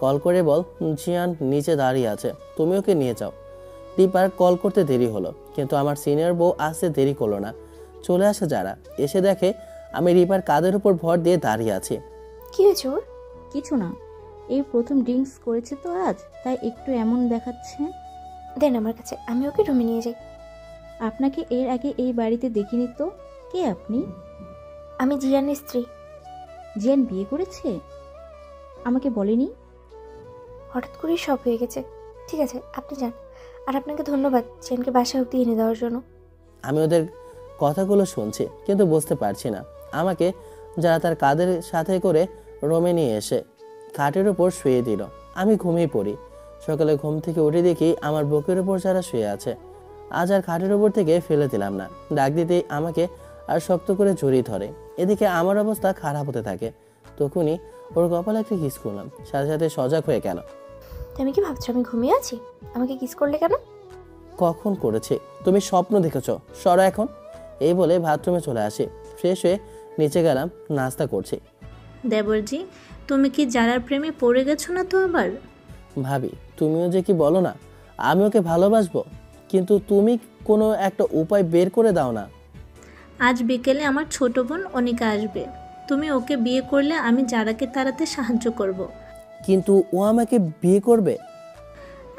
কল করে বল জিয়ান নিচে দাঁড়িয়ে আছে, তুমি ওকে নিয়ে যাও। রিপার কল করতে দেরি হলো, কিন্তু আমার সিনিয়র বউ আসতে দেরি করলো না। চলে আসে যারা। এসে দেখে আমি রিপার কাঁধের উপর ভর দিয়ে দাঁড়িয়ে আছি। কি হয়েছে ওর? কিছু না, এই প্রথম ড্রিঙ্কস করেছে তো আজ, তাই একটু এমন দেখাচ্ছে। দেন আমার কাছে, আমি ওকে রুমে নিয়ে যাই। আপনাকে এর আগে এই বাড়িতে দেখিনি তো। কে আপনি? আমি জিয়ানের স্ত্রী। জিয়ান বিয়ে করেছে? আমাকে বলেনি। হঠাৎ করেই সব হয়ে গেছে। ঠিক আছে, আপনি যান। আর আপনাকে ধন্যবাদ জিয়ানকে বাসা অব্দি এনে দেওয়ার জন্য। আমি ওদের কথাগুলো শুনছি, কিন্তু বুঝতে পারছি না। আমাকে যারা তার কাঁধের সাথে করে রুমে নিয়ে এসে খাটের উপর শুয়ে দিল। আমি ঘুমিয়ে পড়ি। সকালে ঘুম থেকে উঠে দেখি আমার বুকের উপর যারা শুয়ে আছে। আজ আর খাটের উপর থেকে ফেলে দিলাম না। ডাক দিতেই আমাকে আর শক্ত করে জড়িয়ে ধরে। এদিকে আমার অবস্থা খারাপ হতে থাকে। তখনই ওর কপালে একটা কিস করলাম, সাথে সাথে সজাগ হয়ে গেল। তুমি কি ভাবছো আমি ঘুমিয়ে আছি? আমাকে কিস করলে কেন? কখন করেছে? তুমি স্বপ্ন দেখেছ, সরো এখন। এই বলে বাথরুমে চলে আসে। ফ্রেশ হয়ে নিচে গেলাম, নাস্তা করছি। দেবরজি, তুমি কি যারার প্রেমে পড়ে গেছো না তো আবার? ভাবি তুমিও যে কি বলো না, আমি ওকে ভালোবাসবো, কিন্তু তুমি কোনো একটা উপায় বের করে দাও না। আজ বিকেলে আমার ছোট বোন অনিকা আসবে। তুমি ওকে বিয়ে করলে আমি যারাকে তাড়াতে সাহায্য করব। কিন্তু ও আমাকে বিয়ে করবে?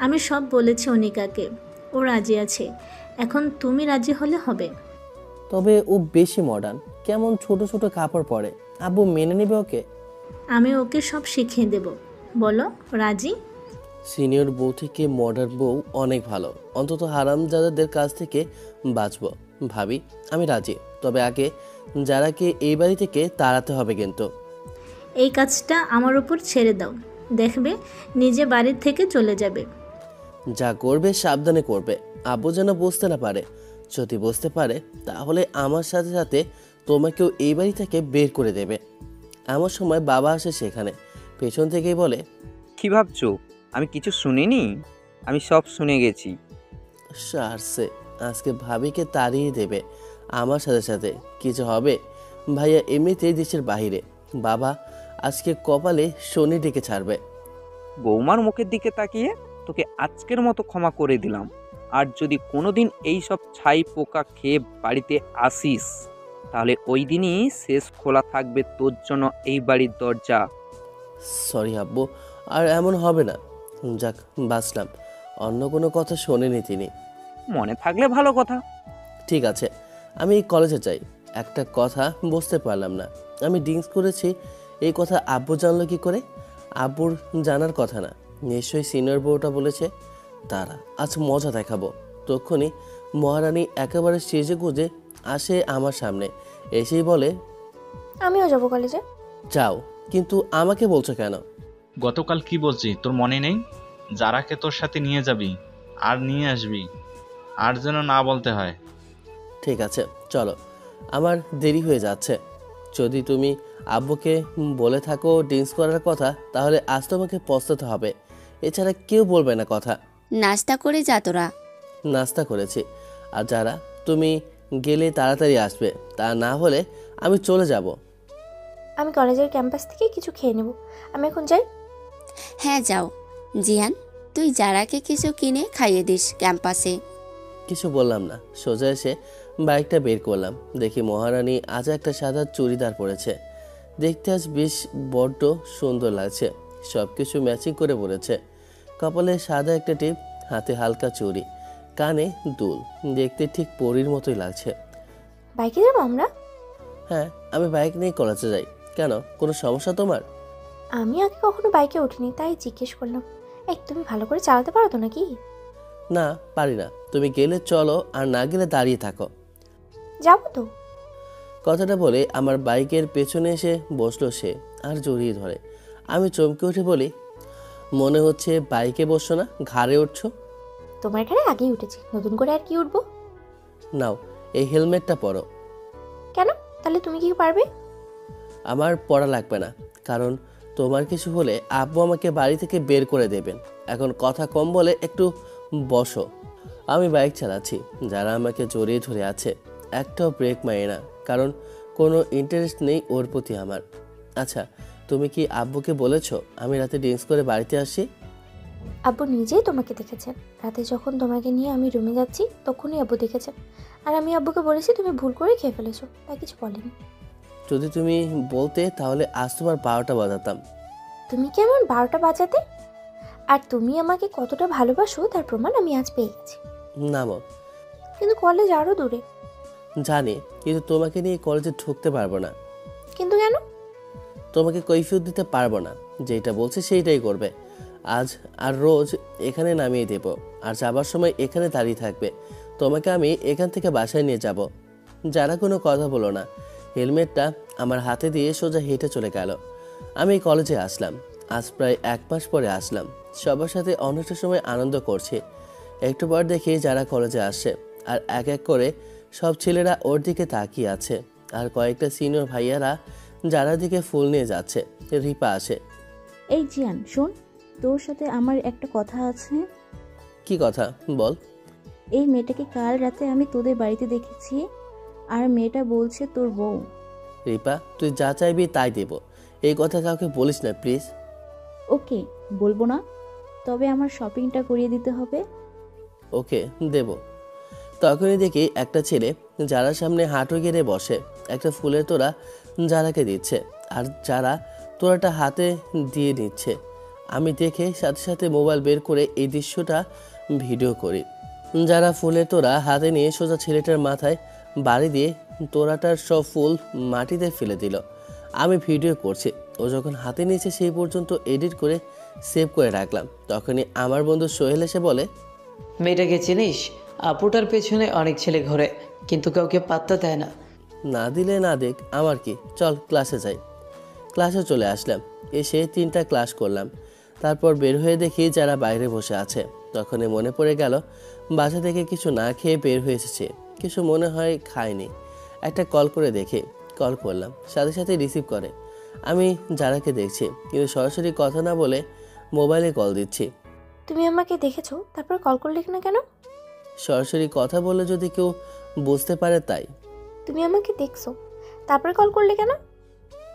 আমি সব বলেছি অনিকাকে, ও রাজি আছে। এখন তুমি রাজি হলে হবে। তবে ও বেশি মডার্ন, কেমন ছোট ছোট কাপড় পরে, আব্বু মেনে নেবে ওকে? আমি ওকে সব শিখিয়ে দেব। বলো রাজি? সিনিয়র বউ থেকে মডার্ন বউ অনেক ভালো, অন্তত হারামজাদাদের কাছ থেকে বাঁচবো। ভাবি আমি রাজি, তবে আগে যারাকে এই বাড়ি থেকে তাড়াতে হবে কিন্তু। এই কাজটা আমার উপর ছেড়ে দাও, দেখবে নিজে বাড়ির থেকে চলে যাবে। যা করবে সাবধানে করবে, আব্বু যেন বুঝতে না পারে। যদি বুঝতে পারে তাহলে আমার সাথে সাথে তোমাকেও এই বাড়ি থেকে বের করে দেবে। এমন সময় বাবা আসে সেখানে, পেছন থেকেই বলে, কি ভাবছো আমি কিছু শুনিনি? আমি সব শুনে গেছি। সারছে, আজকে ভাবিকে তাড়িয়ে দেবে আমার সাথে সাথে। কিছু হবে? ভাইয়া এমনিতেই দেশের বাহিরে, বাবা আজকে কপালে শনি ডেকে ছাড়বে। বৌমার মুখের দিকে তাকিয়ে তোকে আজকের মতো ক্ষমা করে দিলাম। আর যদি কোনোদিন এই সব ছাই পোকা খেয়ে বাড়িতে আসিস, তাহলে ওই দিনই শেষ খোলা থাকবে তোর জন্য এই বাড়ির দরজা। সরি আব্বু, আর এমন হবে না। যাক বাঁচলাম, অন্য কোনো কথা শোনেনি তিনি। মনে থাকলে ভালো কথা। ঠিক আছে, আমি কলেজে যাই। একটা কথা বুঝতে পারলাম না, আমি ড্রিঙ্কস করেছি এই কথা আব্বু জানলো কি করে? আব্বুর জানার কথা না, নিশ্চয়ই সিনিয়র বউটা বলেছে। তারা আজ মজা দেখাবো। তখনই মহারানী একেবারে সেজে গুজে আসে আমার সামনে, এসেই বলে, আমিও যাবো কলেজে। যাও, কিন্তু আমাকে বলছো কেন? গতকাল কি বলছি তোর মনে নেই? যারাকে তোর সাথে নিয়ে যাবি আর নিয়ে আসবি, আর যেন না বলতে হয়। ঠিক আছে চলো, আমার দেরি হয়ে যাচ্ছে। যদি তুমি আব্বুকে বলে থাকো ড্রিঙ্কস করার কথা, তাহলে আজ তোমাকে পস্তাতে হবে, এছাড়া কেউ বলবে না কথা। নাস্তা করে যা তোরা। নাস্তা করেছি, আর যারা তুমি গেলে তাড়াতাড়ি আসবে, তা না হলে আমি চলে যাব। আমি কলেজের ক্যাম্পাস থেকে কিছু খেয়ে নেব। আমি এখন যাই। হ্যাঁ যাও। জিয়ান, তুই যারাকে কিছু কিনে খাইয়ে দিস ক্যাম্পাসে। কিছু বললাম না, সোজা এসে বাইকটা বের করলাম। দেখি মহারানী আজ একটা সাদা চুড়িদার পরেছে, দেখতে আজ বেশ বড্ড সুন্দর লাগছে। সব কিছু ম্যাচিং করে পরেছে, কপালে সাদা একটা টিপ, হাতে হালকা চুড়ি, কানে দুল, দেখতে ঠিক পরীর মতোই লাগছে। বাইকে যাবো আমরা? হ্যাঁ, আমি বাইক নিয়ে কলেজে যাই। কেন, কোনো সমস্যা তোমার? আমি আগে কখনো বাইকে উঠিনি, তাই জিজ্ঞেস করলাম। এই তুমি ভালো করে চালাতে পারো তো নাকি? না পারি না, তুমি গেলে চলো, আর না গেলে দাঁড়িয়ে থাকো। যাবো তো। কথাটা বলে আমার বাইকের পেছনে এসে বসলো সে, আর জড়িয়ে ধরে। আমি চমকে উঠে বলি, মনে হচ্ছে বাইকে বসছো না, ঘাড়ে উঠছো। তোমার এখানে আগেই উঠেছি, নতুন করে আর কি উঠবো? নাও এই হেলমেটটা পরো। কেন? তাহলে তুমি কি পারবে? আমার পড়া লাগবে না, কারণ তোমার কিছু হলে আব্বু আমাকে বাড়ি থেকে বের করে দেবেন। এখন কথা কম বলে একটু বসো। আমি বাইক চালাচ্ছি, যারা আমাকে জড়িয়ে ধরে আছে, একটাও ব্রেক মারে না, কারণ কোনো ইন্টারেস্ট নেই ওর প্রতি আমার। আচ্ছা, তুমি কি আব্বুকে বলেছো আমি রাতে ড্রিঙ্কস করে বাড়িতে আসি? আব্বু নিজেই তোমাকে দেখেছেন। রাতে যখন তোমাকে নিয়ে আমি রুমে যাচ্ছি তখনই আব্বু দেখেছেন। আর আমি আব্বুকে বলেছি তুমি ভুল করে খেয়ে ফেলেছো, তাই কিছু বলেনি। যদি তুমি বলতে তাহলে আজ তোমার 12টা বাজাতাম। তুমি কি এমন 12টা বাজাতে? আর তুমি আমাকে কতটা ভালোবাসো তার প্রমাণ আমি আজ পেয়ে গেছি। নামো। কিন্তু কলেজ আরো দূরে। জানি, কিন্তু তোমাকে নিয়ে কলেজে ঢুকতে পারবো না। কিন্তু কেন? তোমাকে কৈফিয়ত দিতে পারবো না, যেটা বলছে সেইটাই করবে। আজ আর রোজ এখানে নামিয়ে দেব, আর যাবার সময় এখানে দাঁড়িয়ে থাকবে। তোমাকে আমি এখান থেকে বাসায় নিয়ে যাব। যারা কোনো কথা বলো না। হেলমেটটা আমার হাতে দিয়ে সোজা হেঁটে চলে গেল। আমি কলেজে আসলাম, আজ প্রায় 1 মাস পরে আসলাম। সবার সাথে অনেকটা সময় আনন্দ করছি। একটু পর দেখি যারা কলেজে আসে, আর এক এক করে সব ছেলেরা ওর দিকে তাকিয়ে আছে। আর কয়েকটা সিনিয়র ভাইয়ারা যারার দিকে ফুল নিয়ে যাচ্ছে। রিপা আসে। এই জিয়ান শোন, তোর সাথে আমার একটা কথা আছে। কি কথা বল। এই মেয়েটাকে কাল রাতে আমি তোদের বাড়িতে দেখেছি, আর মেয়েটা বলছে তোর বউ। রিপা, তুই যা চাইবি তাই দেব, এই কথা কাউকে বলিস না প্লিজ। ওকে, বলবো না, তবে আমার শপিংটা করিয়ে দিতে হবে। ওকে, দেব। তখনই দেখি একটা ছেলে যারার সামনে হাঁটু গেড়ে বসে, একটা ফুলের তোড়া যারাকে দিচ্ছে, আর যারা তোড়াটা হাতে দিয়ে নিচ্ছে। আমি দেখে সাথে সাথে মোবাইল বের করে এই দৃশ্যটা ভিডিও করি। যারা ফুলের তোড়া হাতে নিয়ে সোজা ছেলেটার মাথায় বাড়ি দিয়ে তোড়াটার সব ফুল মাটিতে ফেলে দিল। আমি ভিডিও করছি, ও যখন হাতে নিয়েছে সেই পর্যন্ত এডিট করে সেভ করে রাখলাম। তখনই আমার বন্ধু সোহেল এসে বলে, মেয়েটাকে চিনিস? আপুটার পেছনে অনেক ছেলে ঘোরে, কিন্তু কাউকে পাত্তা দেয় না। না দিলে না দেখ, আমার কি, চল ক্লাসে যাই। ক্লাসে চলে আসলাম, এসে 3টা ক্লাস করলাম। তারপর বের হয়ে দেখি যারা বাইরে বসে আছে। তখনই মনে পড়ে গেল বাসা থেকে কিছু না খেয়ে বের হয়ে এসেছে, কিছু মনে হয় খায়নি। একটা কল করে দেখি, কল করলাম, সাথে সাথে রিসিভ করে। আমি যারাকে দেখছি, কিন্তু সরাসরি কথা না বলে মোবাইলে কল দিচ্ছি। তুমি আমাকে দেখেছো, তারপর কল করলে না কেন? সরাসরি কথা বললে যদি কেউ বুঝতে পারে তাই। তুমি আমাকে দেখছো, তারপরে কল করলে কেন?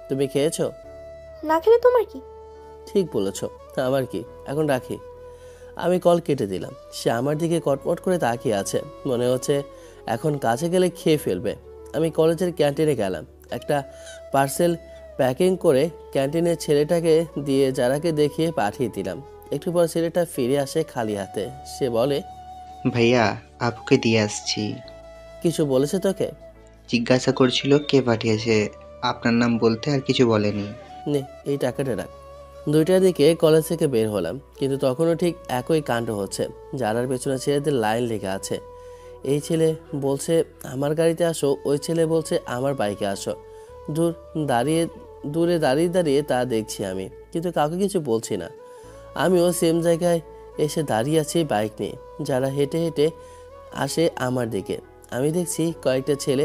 তুমি খেয়েছো? না খেলে তোমার কি? ঠিক বলেছ, আমার কি, এখন রাখি। আমি কল কেটে দিলাম। সে আমার দিকে কটমট করে তাকিয়ে আছে, মনে হচ্ছে এখন কাছে গেলে খেয়ে ফেলবে। আমি কলেজের ক্যান্টিনে গেলাম, একটা পার্সেল প্যাকিং করে ক্যান্টিনের ছেলেটাকে দিয়ে যারাকে দেখিয়ে পাঠিয়ে দিলাম। একটু পর ছেলেটা ফিরে আসে খালি হাতে। সে বলে, ভাইয়া, আপুকে দিয়ে আসছি। কিছু বলেছে তোকে? জিজ্ঞাসা করছিল কে পাঠিয়েছে, আপনার নাম বলতে আর কিছু বলেনি। নে, এই টাকাটা রাখ। 2টার দিকে কলেজ থেকে বের হলাম, কিন্তু তখনও ঠিক একই কাণ্ড হচ্ছে। যারার পেছনে ছেলেদের লাইন লেগে আছে। এই ছেলে বলছে আমার গাড়িতে আসো, ওই ছেলে বলছে আমার বাইকে আসো। দূরে দাঁড়িয়ে তা দেখছি আমি, কিন্তু কাউকে কিছু বলছি না। আমিও সেম জায়গায় এসে দাঁড়িয়ে আছি বাইক নিয়ে। যারা হেঁটে হেঁটে আসে আমার দিকে। আমি দেখছি কয়েকটা ছেলে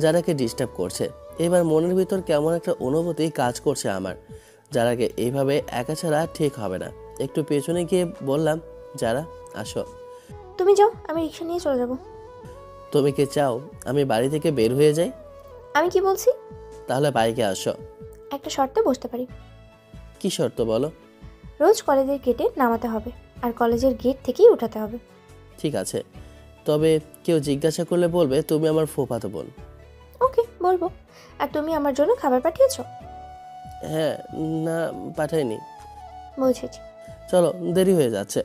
যারাকে ডিস্টার্ব করছে। এবার মনের ভিতর কেমন একটা অনুভূতি কাজ করছে আমার। যারাকে এইভাবে একা ছাড়া ঠিক হবে না। একটু পেছনে গিয়ে বললাম, যারা আসো। তুমি যাও, আমি রিক্সা নিয়ে চলে যাব। তুমি কি চাও আমি বাড়ি থেকে বের হয়ে যাই? আমি কি বলছি? তাহলে বাইকে আসো। একটা শর্তে বসতে পারি। কি শর্ত বলো? রোজ কলেজের গেটে নামাতে হবে, আর কলেজের গেট থেকেই উঠাতে হবে। ঠিক আছে, তবে কেউ জিজ্ঞাসা করলে বলবে তুমি আমার ফুফাতো বোন। ওকে, বলবো। আর তুমি আমার জন্য খাবার পাঠিয়েছো? হ্যাঁ, না পাঠাইনি। বুঝেছি। চলো, দেরি হয়ে যাচ্ছে।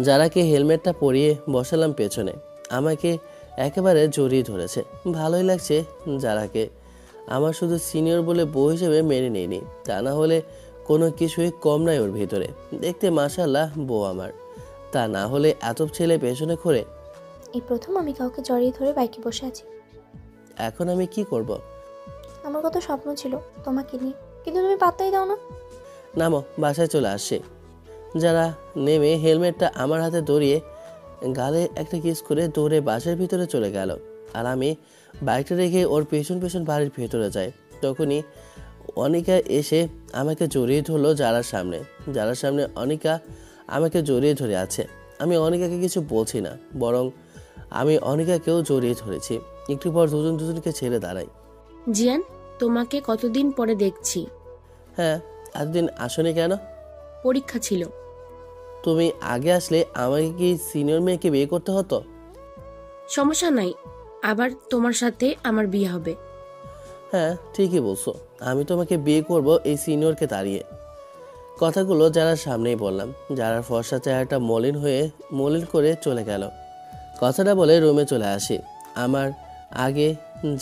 যারাকে হেলমেটটা পরিয়ে বসালাম পেছনে। আমাকে একেবারে জড়িয়ে ধরেছে। ভালোই লাগছে যারাকে। আমার শুধু সিনিয়র বলে বউ হিসেবে মেনে নিইনি, তা না হলে কোনো কিছুই কম নাই ওর ভিতরে। দেখতে মাশাআল্লাহ বউ আমার, তা না হলে এত ছেলে পেছনে ঘোরে। এই প্রথম আমি কাউকে জড়িয়ে ধরে বাইকে বসে আছি। এখন আমি কি করব? আমার কত স্বপ্ন ছিল তোমাকে নিয়ে, কিন্তু তুমি পাত্তাই দাও না। নামো, বাসায় চলে আসছে। যারা নেমে হেলমেটটা আমার হাতে ধরিয়ে গালে একটা কিস করে দৌড়ে বাসার ভিতরে চলে গেল। আর আমি বাইকটা রেখে ওর পেছন পেছন বাড়ির ভেতরে যাই। তখনই অনিকা এসে আমাকে জড়িয়ে ধরলো যারার সামনে। অনিকা আমাকে জড়িয়ে ধরে আছে। আমি অনিকাকে কিছু বলছি না, বরং আমি অনিকাকেও জড়িয়ে ধরেছি। একটু পর দুজনকে ছেড়ে দাঁড়াই। জিয়ান, তোমাকে কতদিন পরে দেখছি। হ্যাঁ, এতদিন আসনি কেন? পরীক্ষা ছিল। তুমি আগে আসলে আমাকে কি সিনিয়র মেয়েকে বিয়ে করতে হতো? সমস্যা নাই, আবার তোমার সাথে আমার বিয়ে হবে। হ্যাঁ, ঠিকই বলছো। আমি তোমাকে বিয়ে করব এই সিনিয়রকে তাড়িয়ে। কথাগুলো যারা সামনেই বললাম। যারা ফর্সা চেহারাটা মলিন করে চলে গেল। কথাটা বলে রুমে চলে আসি। আমার আগে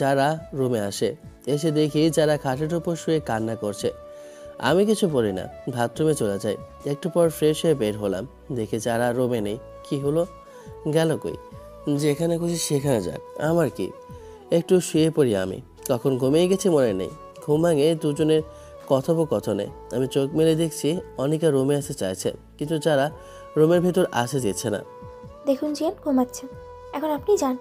যারা রুমে আসে, এসে দেখি যারা খাটের উপর শুয়ে কান্না করছে। আমি কিছু বলি না, বাথরুমে চলে যাই। একটু পর ফ্রেশ হয়ে বের হলাম, দেখি যারা রুমে নেই। কি হলো, গেল কই? যেখানে খুশি সেখানে যাক, আমার কি। একটু শুয়ে পড়ি আমি। কখন ঘুমিয়ে গেছি মনে নেই। ঘুম ভাঙে দুজনের কথোপকথনে। আমি চোখ মেলে দেখছি অনিকা রুমে আসতে চাইছে, কিন্তু যারা রুমের ভেতর আসে যেছে না। দেখুন জিয়ান ঘুমাচ্ছে, এখন আপনি যান।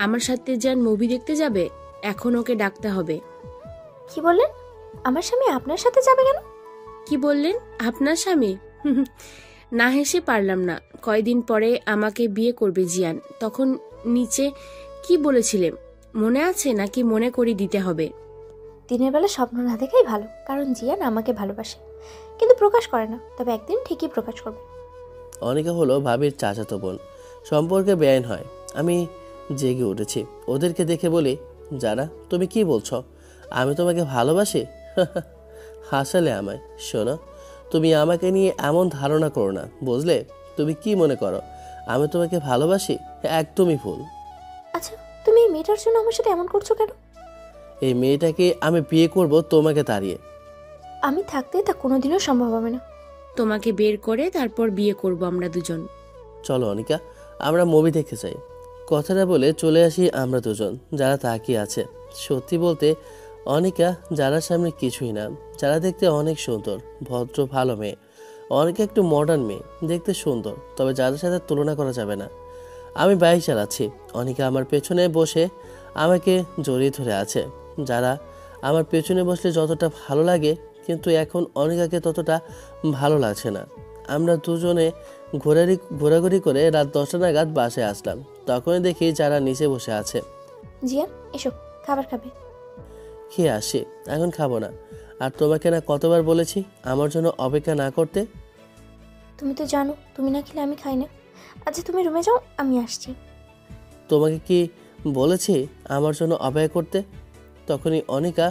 আমার সাথে যান মুভি দেখতে যাবে, এখন ওকে ডাকতে হবে। কি বললেন? আমার স্বামী আপনার সাথে যাবে কেন? কি বললেন? আপনার স্বামী? না হেসে পারলাম না। কয়দিন পরে আমাকে বিয়ে করবে জিয়ান, তখন নিচে কি বলেছিলেন মনে আছে নাকি মনে করি দিতে হবে? দিনের বেলা স্বপ্ন না দেখাই ভালো, কারণ জিয়ান আমাকে ভালোবাসে, কিন্তু প্রকাশ করে না। তবে একদিন ঠিকই প্রকাশ করবে। অনিকা হলো ভাবির চাচাতো বোন, সম্পর্কে বেআইন হয়। আমি জেগে উঠেছি, ওদেরকে দেখে বলি, যারা তুমি কি বলছো? আমি তোমাকে ভালোবাসি? হাসালে আমায়। শোনো, তুমি আমাকে নিয়ে এমন ধারণা করো না, বুঝলে? তুমি কি মনে করো আমি তোমাকে ভালোবাসি? একদমই ভুল। আচ্ছা, তুমি এই মেয়েটার জন্য আমার সাথে এমন করছো কেন? এই মেয়েটাকে আমি বিয়ে করব তোমাকে তাড়িয়ে। আমি থাকতে তা কোনোদিনও সম্ভব হবে না। তোমাকে বের করে তারপর বিয়ে করব আমরা দুজন। চলো অনিকা, আমরা মুভি দেখতে চাই। কথাটা বলে চলে আসি আমরা দুজন। যারা তাকিয়ে আছে। সত্যি বলতে অনিকা যারার সামনে কিছুই না। যারা দেখতে অনেক সুন্দর, ভদ্র, ভালো মেয়ে। অনিকা একটু মডার্ন মেয়ে, দেখতে সুন্দর, তবে যাদের সাথে তুলনা করা যাবে না। আমি বাইক চালাচ্ছি, অনিকা আমার পেছনে বসে আমাকে জড়িয়ে ধরে আছে। যারা আমার পেছনে বসলে যতটা ভালো লাগে, কিন্তু এখন অনিকাকে ততটা ভালো লাগছে না। আমরা দুজনে ঘোরাঘুরি করে রাত 10টা নাগাদ বাসায় আসলাম। তখনই দেখি যারা নিচে বসে আছে। জিয়ান, এসো, খাবার খাবে। খেয়ে আসি, এখন খাবো না। আর তোমাকে না কতবার বলেছি আমার জন্য অপেক্ষা না করতে? তুমি তো জানো তুমি না খেলে আমি খাই না। আচ্ছা তুমি রুমে যাও, আমি আসছি। তোমাকে কি বলেছি আমার জন্য অপেক্ষা করতে? তখনই অনিকা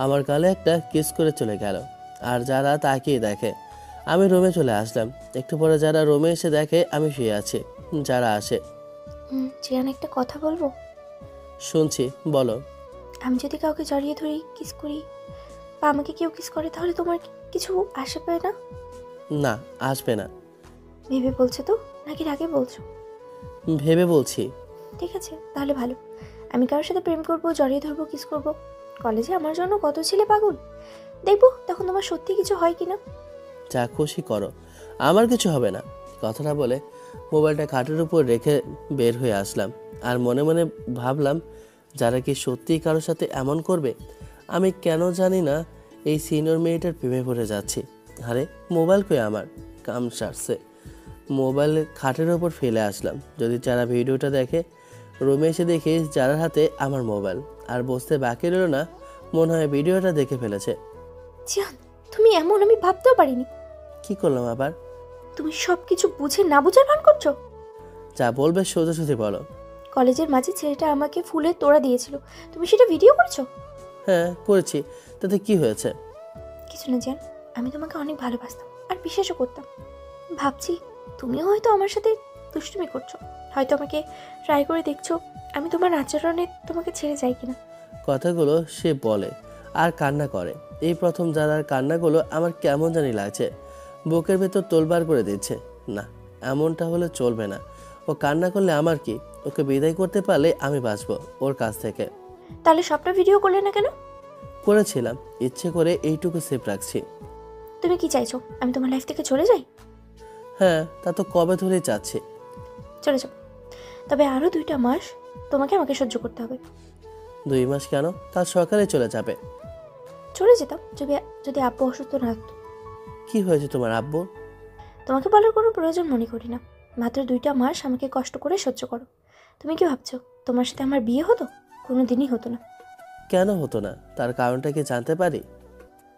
আমার গালে একটা কিস করে চলে গেল। আর যারা তাকিয়ে দেখে। আমি রুমে চলে আসলাম। একটু পরে যারা রুমে এসে দেখে আমি শুয়ে আছি। যারা আসে। জিয়ান, একটা কথা বলবো? শুনছি, বলো। আমি যদি কাউকে জড়িয়ে ধরি, কিস করি, বা আমাকে কেউ কিস করে, তাহলে তোমার কিছু আসবে না? না, আসবে না। ভেবে বলছো তো, নাকি রাগে বলছো? ভেবে বলছি। ঠিক আছে, তাহলে ভালো। আমি কারোর সাথে প্রেম করবো, জড়িয়ে ধরবো, কিস করবো। কলেজে আমার জন্য কত ছেলে পাগল, দেখবো তখন তোমার সত্যি কিছু হয় কিনা। যা খুশি করো, আমার কিছু হবে না। কথাটা বলে মোবাইলটা খাটের উপর রেখে বের হয়ে আসলাম। আর মনে মনে ভাবলাম, যারা কি সত্যিই কারোর সাথে এমন করবে? আমি কেন জানি না এই সিনিয়র মেয়েটার প্রেমে পড়ে যাচ্ছি। আরে মোবাইল কই আমার? কাম সারছে। মোবাইল খাটের ওপর ফেলে আসলাম। যদি যারা ভিডিওটা দেখে, রুমে এসে দেখি যারার হাতে আমার মোবাইল। আর বসতে বাকি রইল না, মনে হয় ভিডিওটা দেখে ফেলেছে। জিয়ান, তুমি এমন আমি ভাবতেও পারিনি। কি করলাম আবার? তুমি সবকিছু বুঝে না বুঝার ভান করছো। যা বলবে সোজাসুজি বলো। কলেজের মাঝে ছেলেটা আমাকে ফুলের তোড়া দিয়েছিল, তুমি সেটা ভিডিও করেছো? হ্যাঁ করেছি, তাতে কি হয়েছে? কিছু না জিয়ান, আমি তোমাকে অনেক ভালোবাসতাম আর বিশ্বাসও করতাম। ভাবছি তুমিও হয়তো আমার সাথে দুষ্টুমি করছো, হয়তো আমাকে ট্রাই করে দেখছো আমি তোমার আচরণে তোমাকে ছেড়ে যাই কিনা। কথাগুলো সে বলে আর কান্না করে। এই প্রথম যারার কান্নাগুলো আমার কেমন জানি লাগছে, বুকের ভেতর তোলবার করে দিচ্ছে। না, এমনটা হলে চলবে না। ও কান্না করলে আমার কি? ওকে বিদায় করতে পারলে আমি বাঁচবো ওর কাছ থেকে। তাহলে সবটা ভিডিও করলে না কেন? করেছিলাম, ইচ্ছে করে এইটুকু সেভ রাখছি। তুমি কি চাইছো, আমি তোমার লাইফ থেকে চলে যাই? হ্যাঁ, তা তো কবে ধরেই চাচ্ছি। চলে যাও, তবে আরো 2টা মাস তোমাকে আমাকে সহ্য করতে হবে। 2 মাস কেন? কাল সকালে চলে যাবে। চলে যেতাম যদি আব্বু অসুস্থ না থাকতো। কি হয়েছে তোমার আব্বুর? তোমাকে বলার কোনো প্রয়োজন মনে করি না। মাত্র 2টা মাস আমাকে কষ্ট করে সহ্য করো। তুমি কি ভাবছো তোমার সাথে আমার বিয়ে হতো? কোনো দিনই হতো না। কেন হতো না, তার কারণটা কি জানতে পারি?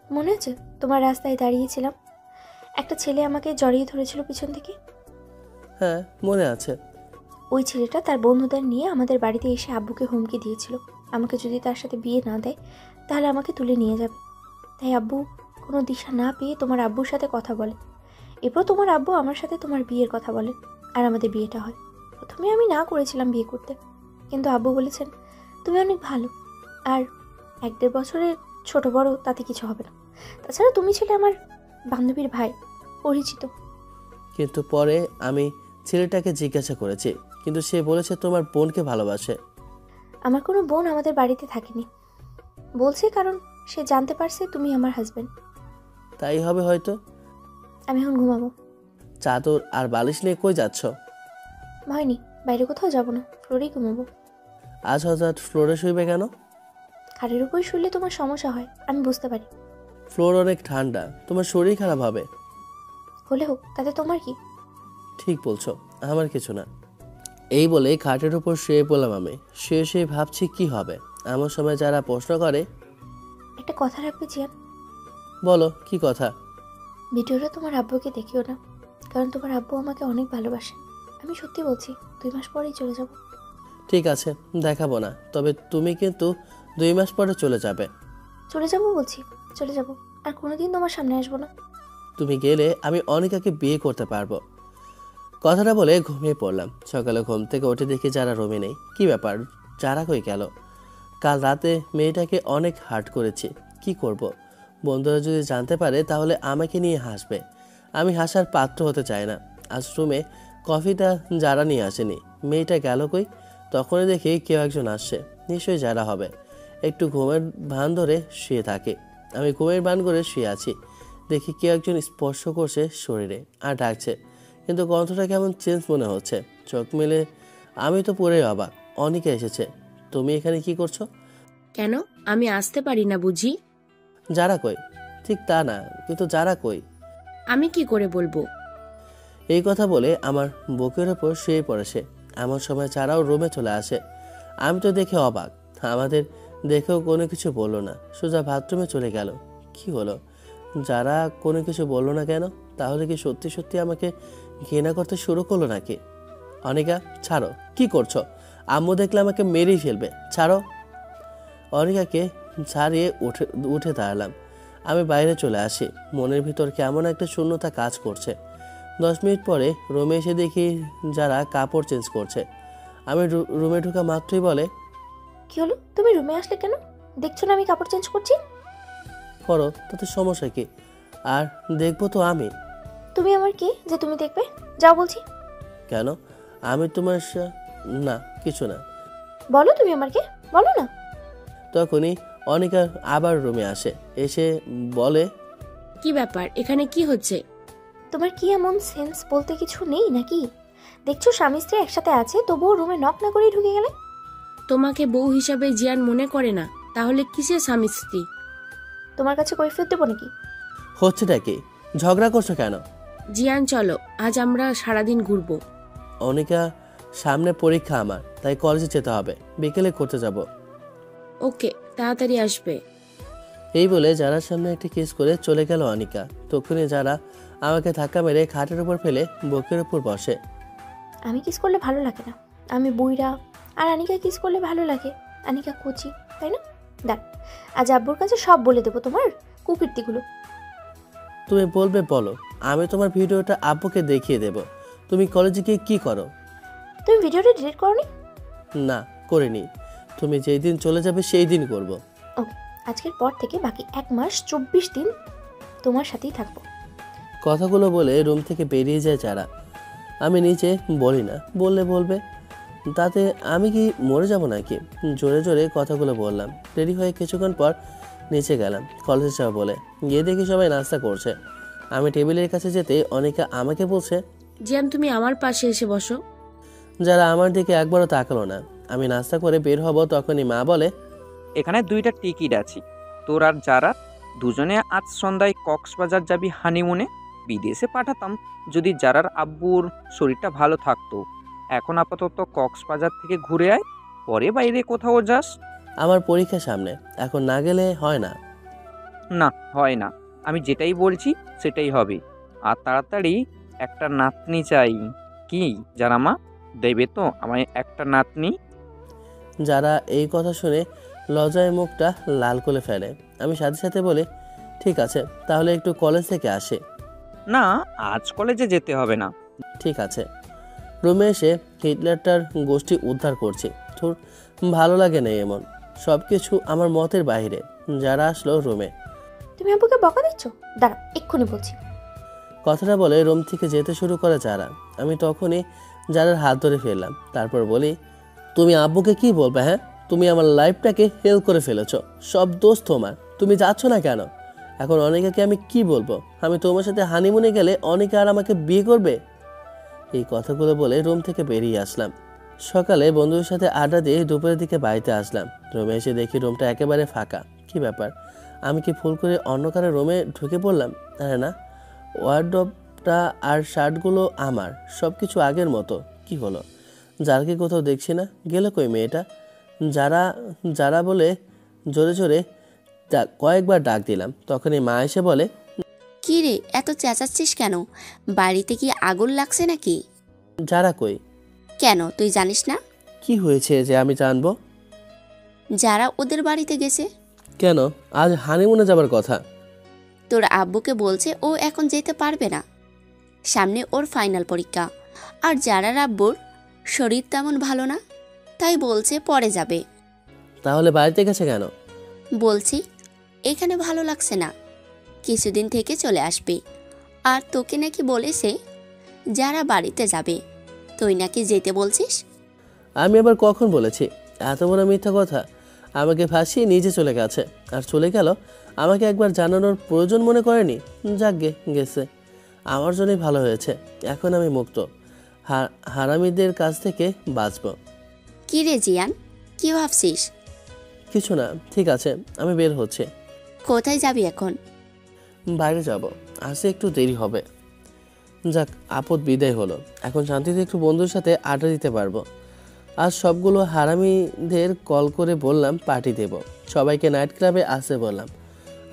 মনে আছে তোমার রাস্তায় দাঁড়িয়েছিলাম, একটা ছেলে আমাকে জড়িয়ে ধরেছিল পিছন থেকে? হ্যাঁ মনে আছে। ওই ছেলেটা তার বন্ধুদের নিয়ে আমাদের বাড়িতে এসে আব্বুকে হুমকি দিয়েছিল, আমাকে যদি তার সাথে বিয়ে না দেয় তাহলে আমাকে তুলে নিয়ে যাবে। তাই আব্বু কোনো দিশা না পেয়ে তোমার আব্বুর সাথে কথা বলে। এরপর তোমার আব্বু আমার সাথে তোমার বিয়ের কথা বলে আর আমাদের বিয়েটা হয়। প্রথমে আমি না করেছিলাম বিয়ে করতে, কিন্তু আব্বু বলেছেন তুমি অনেক ভালো, আর 1-1.5 বছরের ছোট বড় তাতে কিছু হবে না। তাছাড়া তুমি ছিলে আমার বান্ধবীর ভাই, পরিচিত। কিন্তু পরে আমি ছেলেটাকে জিজ্ঞাসা করেছি, কিন্তু সে বলেছে তোমার বোনকে ভালোবাসে। আমার কোনো বোন আমাদের বাড়িতে থাকেনি বলছে, কারণ সে জানতে পারছে তুমি আমার হাজবেন্ড। তাই হবে হয়তো। আমি এখন ঘুমাবো। চাদর আর বালিশ নিয়ে কই যাচ্ছ? হয়নি, বাইরে কোথাও যাবো না, ফ্লোরেই ঘুমাবো। আজ হঠাৎ ফ্লোরে শুইবে কেন? খাটের উপর শুলে তোমার সমস্যা হয় আমি বুঝতে পারি, ফ্লোর অনেক ঠান্ডা, তোমার শরীর খারাপ হবে। হলে হোক, তাতে তোমার কি? ঠিক বলছো, আমার কিছু না। এই বলে খাটের উপর শুয়ে পড়লাম আমি। শুয়ে শুয়ে ভাবছি কি হবে। এমন সময় যারা প্রশ্ন করে, একটা কথা রাখবে জিয়ান? বলো কি কথা? ভিডিওটা তোমার আব্বুকে দেখিও না, কারণ তোমার আব্বু আমাকে অনেক ভালোবাসে। আমি সত্যি বলছি, 2 মাস পরেই চলে যাব। ঠিক আছে, দেখাবো না, তবে তুমি কিন্তু 2 মাস পরে চলে যাবে। চলে যাব বলছি, চলে যাব, আর কোনোদিন তোমার সামনে আসবো না। তুমি গেলে আমি অনিকাকে বিয়ে করতে পারবো। কথাটা বলে ঘুমিয়ে পড়লাম। সকালে ঘুম থেকে উঠে দেখি যারা রুমে নেই। কি ব্যাপার, যারা কই গেল? কাল রাতে মেয়েটাকে অনেক হার্ট করেছি, কি করব? বন্ধুরা যদি জানতে পারে তাহলে আমাকে নিয়ে হাসবে। আমি হাসার পাত্র হতে চাই না। আজ রুমে কফিটা যারা নিয়ে আসেনি। মেয়েটা গেল কই? তখনই দেখি কেউ একজন আসছে, নিশ্চয়ই যারা হবে। একটু ঘুমের ভান ধরে শুয়ে থাকে। আমি ঘুমের ভান করে শুয়ে আছি। দেখি কেউ একজন স্পর্শ করছে শরীরে আর ডাকছে, কিন্তু কণ্ঠটা কেমন চেঞ্জ মনে হচ্ছে। চোখ মেলে আমি তো পুরো অবাক। অনিকা এসেছে। তুমি এখানে কি করছো? কেন, আমি আসতে পারি না বুঝি? যারা কই? ঠিক তা না, কিন্তু যারা কই? আমি কি করে বলবো? এই কথা বলে আমার বুকের ওপর শুয়ে পড়েছে। এমন সময় যারাও রুমে চলে আসে। আমি তো দেখে অবাক। আমাদের দেখেও কোনো কিছু বললো না, সোজা বাথরুমে চলে গেল। কি হলো? যারা কোনো কিছু বললো না কেন? তাহলে কি সত্যি সত্যি আমাকে ঘৃণা করতে শুরু করলো নাকি? অনিকা, ছাড়ো, কি করছো? আম্মু দেখলে আমাকে মেরেই ফেলবে, ছাড়ো। অনিকাকে ছাড়িয়ে উঠে দাঁড়ালাম। আমি বাইরে চলে আসি। মনের ভিতর কেমন একটা শূন্যতা কাজ করছে। 10 মিনিট পরে রুমে এসে দেখি যারা কাপড় চেঞ্জ করছে। আমি রুমে ঢোকা মাত্রই বলে, কি হলো, তুমি রুমে আসলে কেন? দেখছো না আমি কাপড় চেঞ্জ করছি? করো, তাতে সমস্যা কি? আর দেখবো তো আমি। তুমি আমার কি যে তুমি দেখবে? যাও বলছি। কেন? আমি তোমার না, কিছু না। বলো তুমি আমার কে, বলো না। তখনই অনিকা আবার রুমে আসে। এসে বলে, কি ব্যাপার, এখানে কি হচ্ছে? তোমার কি এমন সেন্স বলতে কিছু নেই নাকি? দেখছো স্বামী স্ত্রী একসাথে আছে, তবুও রুমে নক না করেই ঢুকে গেলে। তোমাকে বউ হিসাবে জিয়ান মনে করে না, তাহলে কিসের স্বামী স্ত্রী? তোমার কাছে কৈফিয়ত দেবো নাকি? হচ্ছেটা কি? ঝগড়া করছো কেন? জিয়ান চলো, আজ আমরা সারাদিন ঘুরবো। অনিকা, সামনে পরীক্ষা আমার, তাই কলেজে যেতে হবে। বিকেলে করতে যাব। ওকে, তাড়াতাড়ি আসবে। এই বলে যারার সামনে একটা কিস করে চলে গেল অনিকা। তখনই যারা আমাকে ধাক্কা মেরে খাটের উপর ফেলে বুকের উপর বসে। আমি কিস করলে ভালো লাগে না, আমি বুইরা। আর আনিকা কিস করলে ভালো লাগে, আনিকা কচি, তাই না? দেখ, আজ আব্বুর কাছে সব বলে দেবো তোমার কুকীর্তিগুলো। তুমি বলবে বলো, আমি তোমার ভিডিওটা আব্বুকে দেখিয়ে দেব। তুমি কলেজে গিয়ে কি করো? তুমি ভিডিওটা ডিলিট করনি? না, করিনি। তুমি যেই দিন চলে যাবে সেই দিন করব। ওকে, আজকের পর থেকে বাকি 1 মাস 24 দিন তোমার সাথেই থাকবো। কথাগুলো বলে রুম থেকে বেরিয়ে যায় যারা। আমি নিচে বলি না, বললে বলবে, তাতে আমি কি মরে যাব নাকি? জোরে জোরে কথাগুলো বললাম। রেডি হয়ে কিছুক্ষণ পর নিচে গেলাম কলেজে যাবো বলে। গিয়ে দেখি সবাই নাস্তা করছে। আমি টেবিলের কাছে যেতে অনেকে আমাকে বলছে, জিয়ান তুমি আমার পাশে এসে বসো। যারা আমার দিকে একবারও তাকালো না। আমি নাস্তা করে বের হব, তখনই মা বলে, এখানে 2টা টিকিট আছে, তোর আর যারা দুজনে আজ সন্ধ্যায় কক্সবাজার যাবি হানিমুনে। বিদেশে পাঠাতাম যদি যারার আব্বুর শরীরটা ভালো থাকতো। এখন আপাতত কক্সবাজার থেকে ঘুরে আয়, পরে বাইরে কোথাও যাস। আমার পরীক্ষা সামনে, এখন না গেলে হয় না। না, হয় না, আমি যেটাই বলছি সেটাই হবে। আর তাড়াতাড়ি একটা নাতনি চাই। কি যারা মা, দেবে তো আমায় একটা নাতনি? যারা এই কথা শুনে লজ্জায় মুখটা লাল করে ফেলে। আমি সাথে সাথে বলি, ঠিক আছে, তাহলে একটু কলেজ থেকে আসে। না, আজ কলেজে যেতে হবে না। ঠিক আছে। রুমে এসে হিটলারটার গোষ্ঠী উদ্ধার করছি। তোর ভালো লাগে না এমন সব কিছু আমার মতের বাইরে। যারা আসলো রুমে। তুমি আব্বুকে বকা দিচ্ছ? দাঁড়া, এক্ষুনি বলছি। কথাটা বলে রুম থেকে যেতে শুরু করে যারা। আমি তখনই যারার হাত ধরে ফেললাম। তারপর বলি, তুমি আব্বুকে কি বলবে? হ্যাঁ, তুমি আমার লাইফটাকে হেল করে ফেলেছ, সব দোষ তোমার। তুমি যাচ্ছ না কেন? এখন অনিকাকে আমি কি বলবো? আমি তোমার সাথে হানিমুনে গেলে অনিকা আর আমাকে বিয়ে করবে? এই কথাগুলো বলে রুম থেকে বেরিয়ে আসলাম। সকালে বন্ধুদের সাথে আড্ডা দিয়ে দুপুরের দিকে বাড়িতে আসলাম। রুমে এসে দেখি রুমটা একেবারে ফাঁকা। কি ব্যাপার, আমি কি ভুল করে অন্য কারো রুমে ঢুকে পড়লাম? আরে না, ওয়ার্ডরোবটা আর শার্টগুলো আমার, সব কিছু আগের মতো। কি হলো? যারাকে কোথাও দেখছি না, গেল কই মেয়েটা? যারা যারা বলে জোরে জোরে কয়েকবার ডাক দিলাম, তখনই মা এসে বলে, কি রে, এত চেঁচাচ্ছিস কেন? বাড়িতে কি আগুন লাগছে নাকি? যারা কই? কেন, তুই জানিস না? কি হয়েছে যে আমি জানবো? যারা ওদের বাড়িতে গেছে। কেন? আজ হানিমুনে যাবার কথা। তোর আব্বুকে বলছে ও এখন যেতে পারবে না, সামনে ওর ফাইনাল পরীক্ষা। আর যারার আব্বুর শরীর তেমন ভালো না, তাই বলছে পরে যাবে। তাহলে বাড়িতে গেছে কেন? বলছি এখানে ভালো লাগছে না, কিছুদিন থেকে চলে আসবে। আর তোকে নাকি বলেছে যারা বাড়িতে যাবে, তুই নাকি যেতে বলছিস। আমি আবার কখন বলেছি? এত বড় মিথ্যা কথা! আমাকে ফাঁসিয়ে নিজে চলে গেছে, আর চলে গেল আমাকে একবার জানানোর প্রয়োজন মনে করেনি। যাকগে, গেছে, আমার জন্যই ভালো হয়েছে। এখন আমি মুক্ত, হারামিদের কাছ থেকে বাঁচব। কি রে জিয়ান, কি ভাবছিস? কিছু না, ঠিক আছে, আমি বের হচ্ছে। কোথায় যাবি এখন? বাইরে যাব, আসতে একটু দেরি হবে। যাক, আপদ বিদায় হলো। এখন শান্তিতে একটু বন্ধুর সাথে আড্ডা দিতে পারবো। আজ সবগুলো হারামিদের কল করে বললাম পার্টি দেব, সবাইকে নাইট ক্লাবে আসতে বললাম।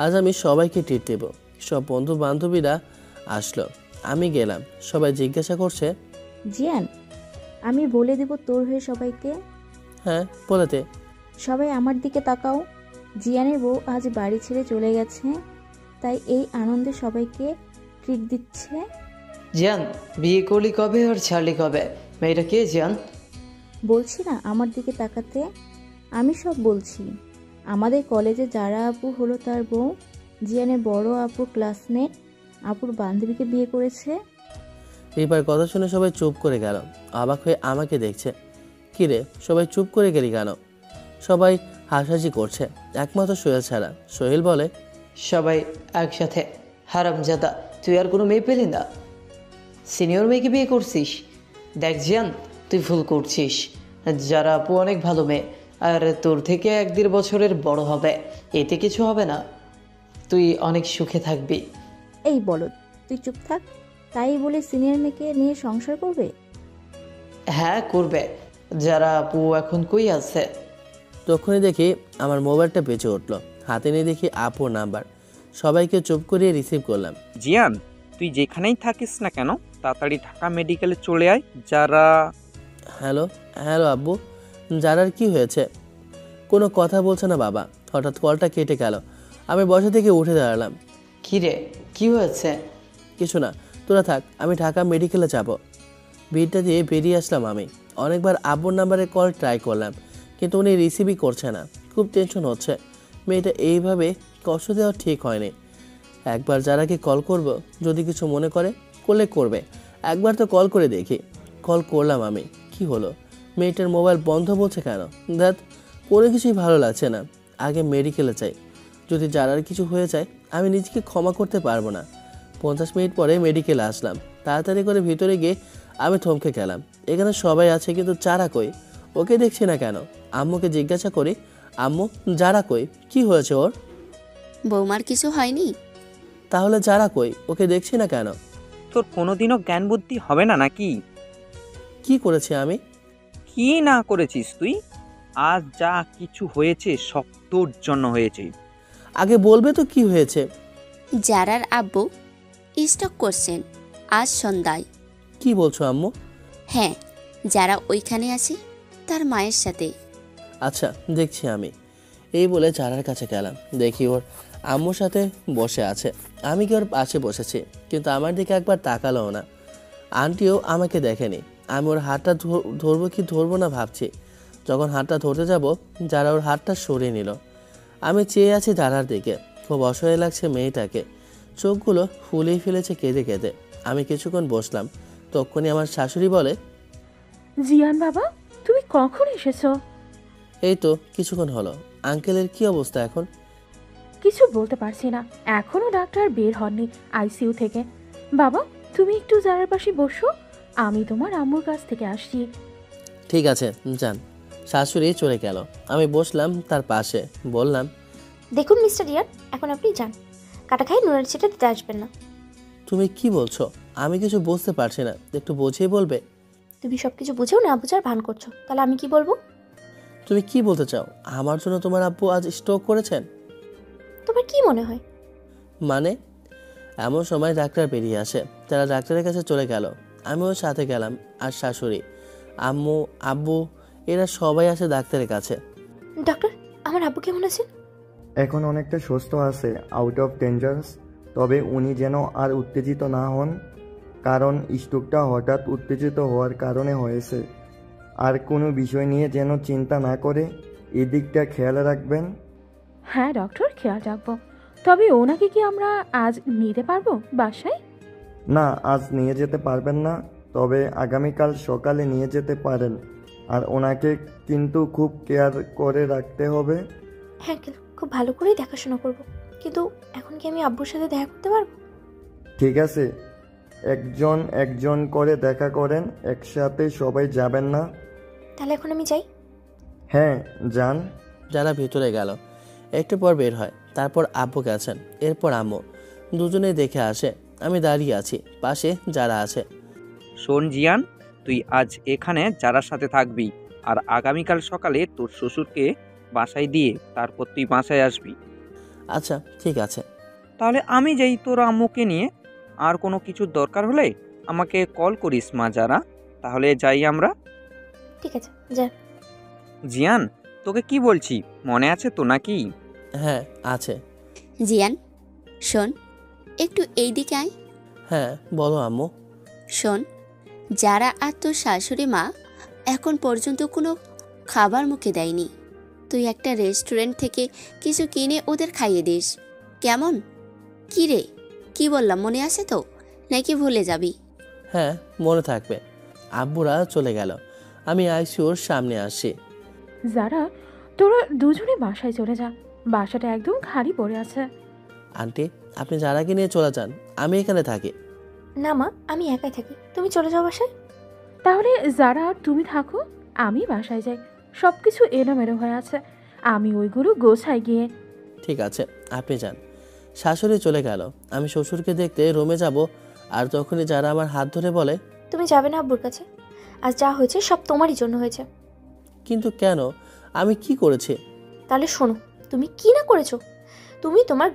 আজ আমি সবাইকে ট্রিট দেব। সব বন্ধু বান্ধবীরা আসলো, আমি গেলাম। সবাই জিজ্ঞাসা করছে, জিয়ান, আমি বলে দেব তোর হয়ে সবাইকে। হ্যাঁ, বলেতে। সবাই আমার দিকে তাকাও। জিয়ানের বউ আজ বাড়ি ছেড়ে চলে গেছে, তাই এই আনন্দে সবাইকে ট্রিট দিচ্ছে। জিয়ান, বিয়ে করলি কবে আর ছাড়লি কবে? মেয়েটা কে জিয়ান? বলছি না আমার দিকে তাকাতে? আমি সব বলছি। আমাদের কলেজে যারা আপু হলো তার বউ, জিয়ানের বড় আপুর ক্লাসমেট, আপুর বান্ধবীকে বিয়ে করেছে। রিপার কথা শুনে সবাই চুপ করে গেল, অবাক হয়ে আমাকে দেখছে। কিরে, সবাই চুপ করে গেলি কেন? সবাই হাসাহাসি করছে, একমাত্র সোহেল ছাড়া। সোহেল বলে, সবাই একসাথে। হারামজাদা, তুই আর কোনো মেয়ে পেলি না? সিনিয়র মেয়েকে বিয়ে করছিস? দেখ জিয়ান, তুই ভুল করছিস। যারা আপু অনেক ভালো মেয়ে, আর তোর থেকে 1-1.5 বছরের বড় হবে, এতে কিছু হবে না। তুই অনেক সুখে থাকবি। এই বলদ, তুই চুপ থাক। তাই বলে সিনিয়র মেয়েকে নিয়ে সংসার করবে? হ্যাঁ, করবে। যারা আপু এখন কই আছে? তখনই দেখি আমার মোবাইলটা বেঁচে উঠলো। হাতে নিয়ে দেখি আপুর নাম্বার। সবাইকে চুপ করিয়ে রিসিভ করলাম। জিয়ান, তুই যেখানেই থাকিস না কেন, তাড়াতাড়ি ঢাকা মেডিকেলে চলে আয়। যারা। হ্যালো হ্যালো আব্বু, যারার কি হয়েছে? কোনো কথা বলছে না বাবা। হঠাৎ কলটা কেটে গেল। আমি বসা থেকে উঠে দাঁড়ালাম। কি রে, কি হয়েছে? কিছু না, তোরা থাক, আমি ঢাকা মেডিকেলে যাব। ভিড়টা দিয়ে বেরিয়ে আসলাম আমি। অনেকবার আব্বুর নাম্বারে কল ট্রাই করলাম, কিন্তু উনি রিসিভই করছে না। খুব টেনশন হচ্ছে। মেয়েটা এইভাবে কষ্ট দেওয়া ঠিক হয়নি। একবার যারাকে কল করব, যদি কিছু মনে করলে করবে। একবার তো কল করে দেখি। কল করলাম আমি। কি হলো? মেয়েটার মোবাইল বন্ধ বলছে কেন? দ্যাট, কোনো কিছুই ভালো লাগছে না। আগে মেডিকেলে চাই। যদি যারার কিছু হয়ে যায়, আমি নিজেকে ক্ষমা করতে পারবো না। 50 মিনিট পরে মেডিকেলে আসলাম। তাড়াতাড়ি করে ভিতরে গিয়ে আমি থমকে গেলাম। এখানে সবাই আছে, কিন্তু যারা কই? ওকে দেখছি না কেন? আম্মুকে জিজ্ঞাসা করি, আম্মু, যারা কই? কি হয়েছে ওর? বৌমার কিছু হয়নি? তাহলে যারা কই? ওকে দেখছি না কেন? তোর কোনোদিনও জ্ঞান বুদ্ধি হবে না নাকি? কি করেছি আমি? কি না করেছিস তুই? আজ যা কিছু হয়েছে সব তোর জন্য হয়েছে। আগে বলবে তো কি হয়েছে? যারার আব্বু স্টক করছেন আজ সন্ধ্যায়। কি বলছো আম্মু? হ্যাঁ, যারা ওইখানে আছে তার মায়ের সাথে। আচ্ছা, দেখছি আমি। এই বলে যারার কাছে গেলাম। দেখি ওর আম্মুর সাথে বসে আছে। আমি কি ওর পাশে বসেছি, কিন্তু আমার দিকে একবার তাকালোও না। আন্টিও আমাকে দেখেনি। আমি ওর হাতটা ধরবো কি ধরবো না ভাবছি। যখন হাতটা ধরতে যাব, যারা ওর হাতটা সরিয়ে নিল। আমি চেয়ে আছি যারার দিকে। খুব অসহায় লাগছে মেয়েটাকে। চোখগুলো ফুলেই ফেলেছে কেঁদে কেঁদে। আমি কিছুক্ষণ বসলাম। তখনই আমার শাশুড়ি বলে, জিয়ান বাবা, তুমি কখন এসেছো? এই তো কিছুক্ষণ হলো। আঙ্কেলের কি অবস্থা এখন? কিছু বলতে পারছি না, এখনো ডাক্তার বের হননি আইসিইউ থেকে। বাবা, তুমি একটু যারার পাশে বসো, আমি তোমার আম্মুর কাছ থেকে আসছি। ঠিক আছে, যান। শাশুড়ি চলে গেল। আমি বসলাম তার পাশে। বললাম, দেখুন মিস্টার রিয়ান, এখন আপনি যান। কাটা খাই নুনের ছিটা দিতে আসবেন না। তুমি কি বলছো? আমি কিছু বুঝতে পারছি না, একটু বুঝিয়ে বলবে? তুমি সব কিছু বুঝেও না বুঝার ভান করছো, তাহলে আমি কি বলবো? তুমি কি বলতে চাও? আমার জন্য তোমার আব্বু আজ স্ট্রোক করেছেন? তোমার কি মনে হয়? মানে? এমন সময় ডাক্তার বেরিয়ে আসে, তারা ডাক্তারের কাছে চলে গেল। আমিও সাথে গেলাম, আর শাশুড়ি, আম্মু, আব্বু এরা সবাই আসে ডাক্তারের কাছে। ডক্টর, আমার আব্বু কেমন আছে? এখন অনেকটা সুস্থ আছে, আউট অফ ডেঞ্জার্স। তবে উনি যেন আর উত্তেজিত না হন, কারণ স্ট্রোকটা হঠাৎ উত্তেজিত হওয়ার কারণে হয়েছে। আর কোনো বিষয় নিয়ে যেন চিন্তা না করে, এদিকটা খেয়াল রাখবেন। হ্যাঁ ডক্টর, খেয়াল রাখবো। তবে ওনাকে কি আমরা আজ নিতে পারবো বাসায়? না, আজ নিয়ে যেতে পারবেন না, তবে আগামীকাল সকালে নিয়ে যেতে পারেন। আর ওনাকে কিন্তু খুব কেয়ার করে রাখতে হবে। হ্যাঁ, খুব ভালো করেই দেখাশোনা করব। কিন্তু এখন কি আমি আব্বুর সাথে দেখা করতে পারবো? ঠিক আছে, একজন একজন করে দেখা করেন, একসাথে সবাই যাবেন না। তাহলে এখন আমি যাই? হ্যাঁ, যান। যারা ভিতরে গেল, একটু পর বের হয়। তারপর আব্বু গেছেন, এরপর আম্মু। দুজনেই দেখে আসে। আমি দাঁড়িয়ে আছি, পাশে যারা আছে। শোন জিয়ান, তুই আজ এখানে যারার সাথে থাকবি, আর আগামীকাল সকালে তোর শ্বশুরকে বাসায় দিয়ে তারপর তুই বাসায় আসবি। আচ্ছা ঠিক আছে। তাহলে আমি যাই তোর আম্মুকে নিয়ে। আর কোনো কিছুর দরকার হলে আমাকে কল করিস মা যারা। তাহলে যাই আমরা। ঠিক আছে, যা। জিয়ান, তোকে কি বলছি মনে আছে তো নাকি? হ্যাঁ আছে। জিয়ান শোন, একটু এই দিকে আয়। হ্যাঁ বলো আম্মু। শোন, যারা আর তোর শাশুড়ি মা এখন পর্যন্ত কোনো খাবার মুখে দেয়নি। তুই একটা রেস্টুরেন্ট থেকে কিছু কিনে ওদের খাইয়ে দিস, কেমন? কি রে, কি বললাম মনে আছে তো, নাকি ভুলে যাবি? হ্যাঁ মনে থাকবে। আব্বুরা চলে গেল, আমি আইসিউর সামনে আসি। যারা, তোরা দুজনে বাসায় চলে যা, বাসাটা একদম খালি পড়ে আছে। আন্টি, আপনি যারাকে নিয়ে চলে যান, আমি এখানে থাকি। না মা, আমি একাই থাকি, তুমি চলে যাও বাসায়। তাহলে যারা আর তুমি থাকো, আমি বাসায় যাই। সব কিছু এলোমেলো হয়ে আছে, আমি ওইগুলো গোছাই গিয়ে। ঠিক আছে, আপনি যান। শাশুড়ি চলে গেল। আমি শ্বশুরকে দেখতে রুমে যাব, আর তখনই যারা আমার হাত ধরে বলে, তুমি যাবে না আব্বুর কাছে? আজ যা হয়েছে সব তোমারই জন্য হয়েছে। কিন্তু কেন? আমি কি করেছি? তাহলে শোনো, তুমি কি না করেছো। তুমি তোমার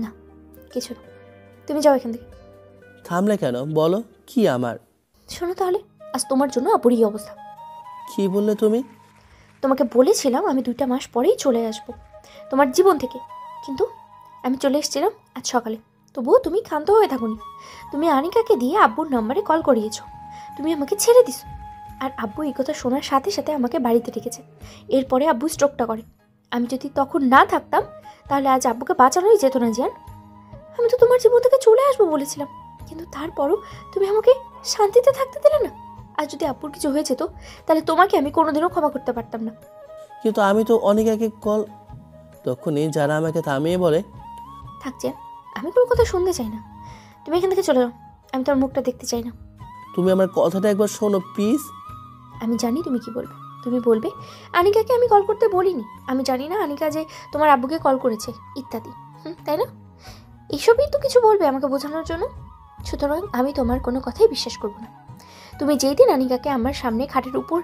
না, কিছু না, তুমি যাও এখান থেকে। থামলে কেন বলো, কি আমার? শোনো তাহলে, আজ তোমার জন্য আপুর এই অবস্থা। কি বললে তুমি? তোমাকে বলেছিলাম আমি 2টা মাস পরেই চলে আসবো তোমার জীবন থেকে, কিন্তু আমি চলে এসেছিলাম আজ সকালে। তবুও তুমি ক্ষান্ত হয়ে থাকুনি। তুমি আনিকাকে দিয়ে আব্বুর নম্বরে কল করিয়েছো, তুমি আমাকে ছেড়ে দিছো। আর আব্বু এই কথা শোনার সাথে সাথে আমাকে বাড়িতে রেখেছে। এরপরে আব্বু স্ট্রোকটা করে। আমি যদি তখন না থাকতাম, তাহলে আজ আব্বুকে বাঁচানোই যেত না জিয়ান। আমি তো তোমার জীবন থেকে চলে আসবো বলেছিলাম, কিন্তু তারপরও তুমি আমাকে শান্তিতে থাকতে দিলে না। আর যদি আব্বুর কিছু হয়ে যেত, তাহলে তোমাকে আমি কোনোদিনও ক্ষমা করতে পারতাম না। কিন্তু আমি তো অনেক আগে কল। তখনই যারা আমাকে থামিয়ে বলে, থাকছে, আমি কোনো কথা শুনতে চাই না, তুমি এখান থেকে চলে যাও। আমি তোমার মুখটা দেখতে চাই না। তুমি আমার কথাটা একবার শোনো প্লিজ। আমি জানি তুমি কি বলবে। তুমি বলবে আনিকাকে আমি কল করতে বলিনি, আমি জানি না আনিকা যে তোমার আব্বুকে কল করেছে, ইত্যাদি। তাই না? এসবই তো কিছু বলবে আমাকে বোঝানোর জন্য। সুতরাং আমি তোমার কোনো কথাই বিশ্বাস করব না। তুমি যেই দিন আনিকাকে আমার সামনে খাটের উপর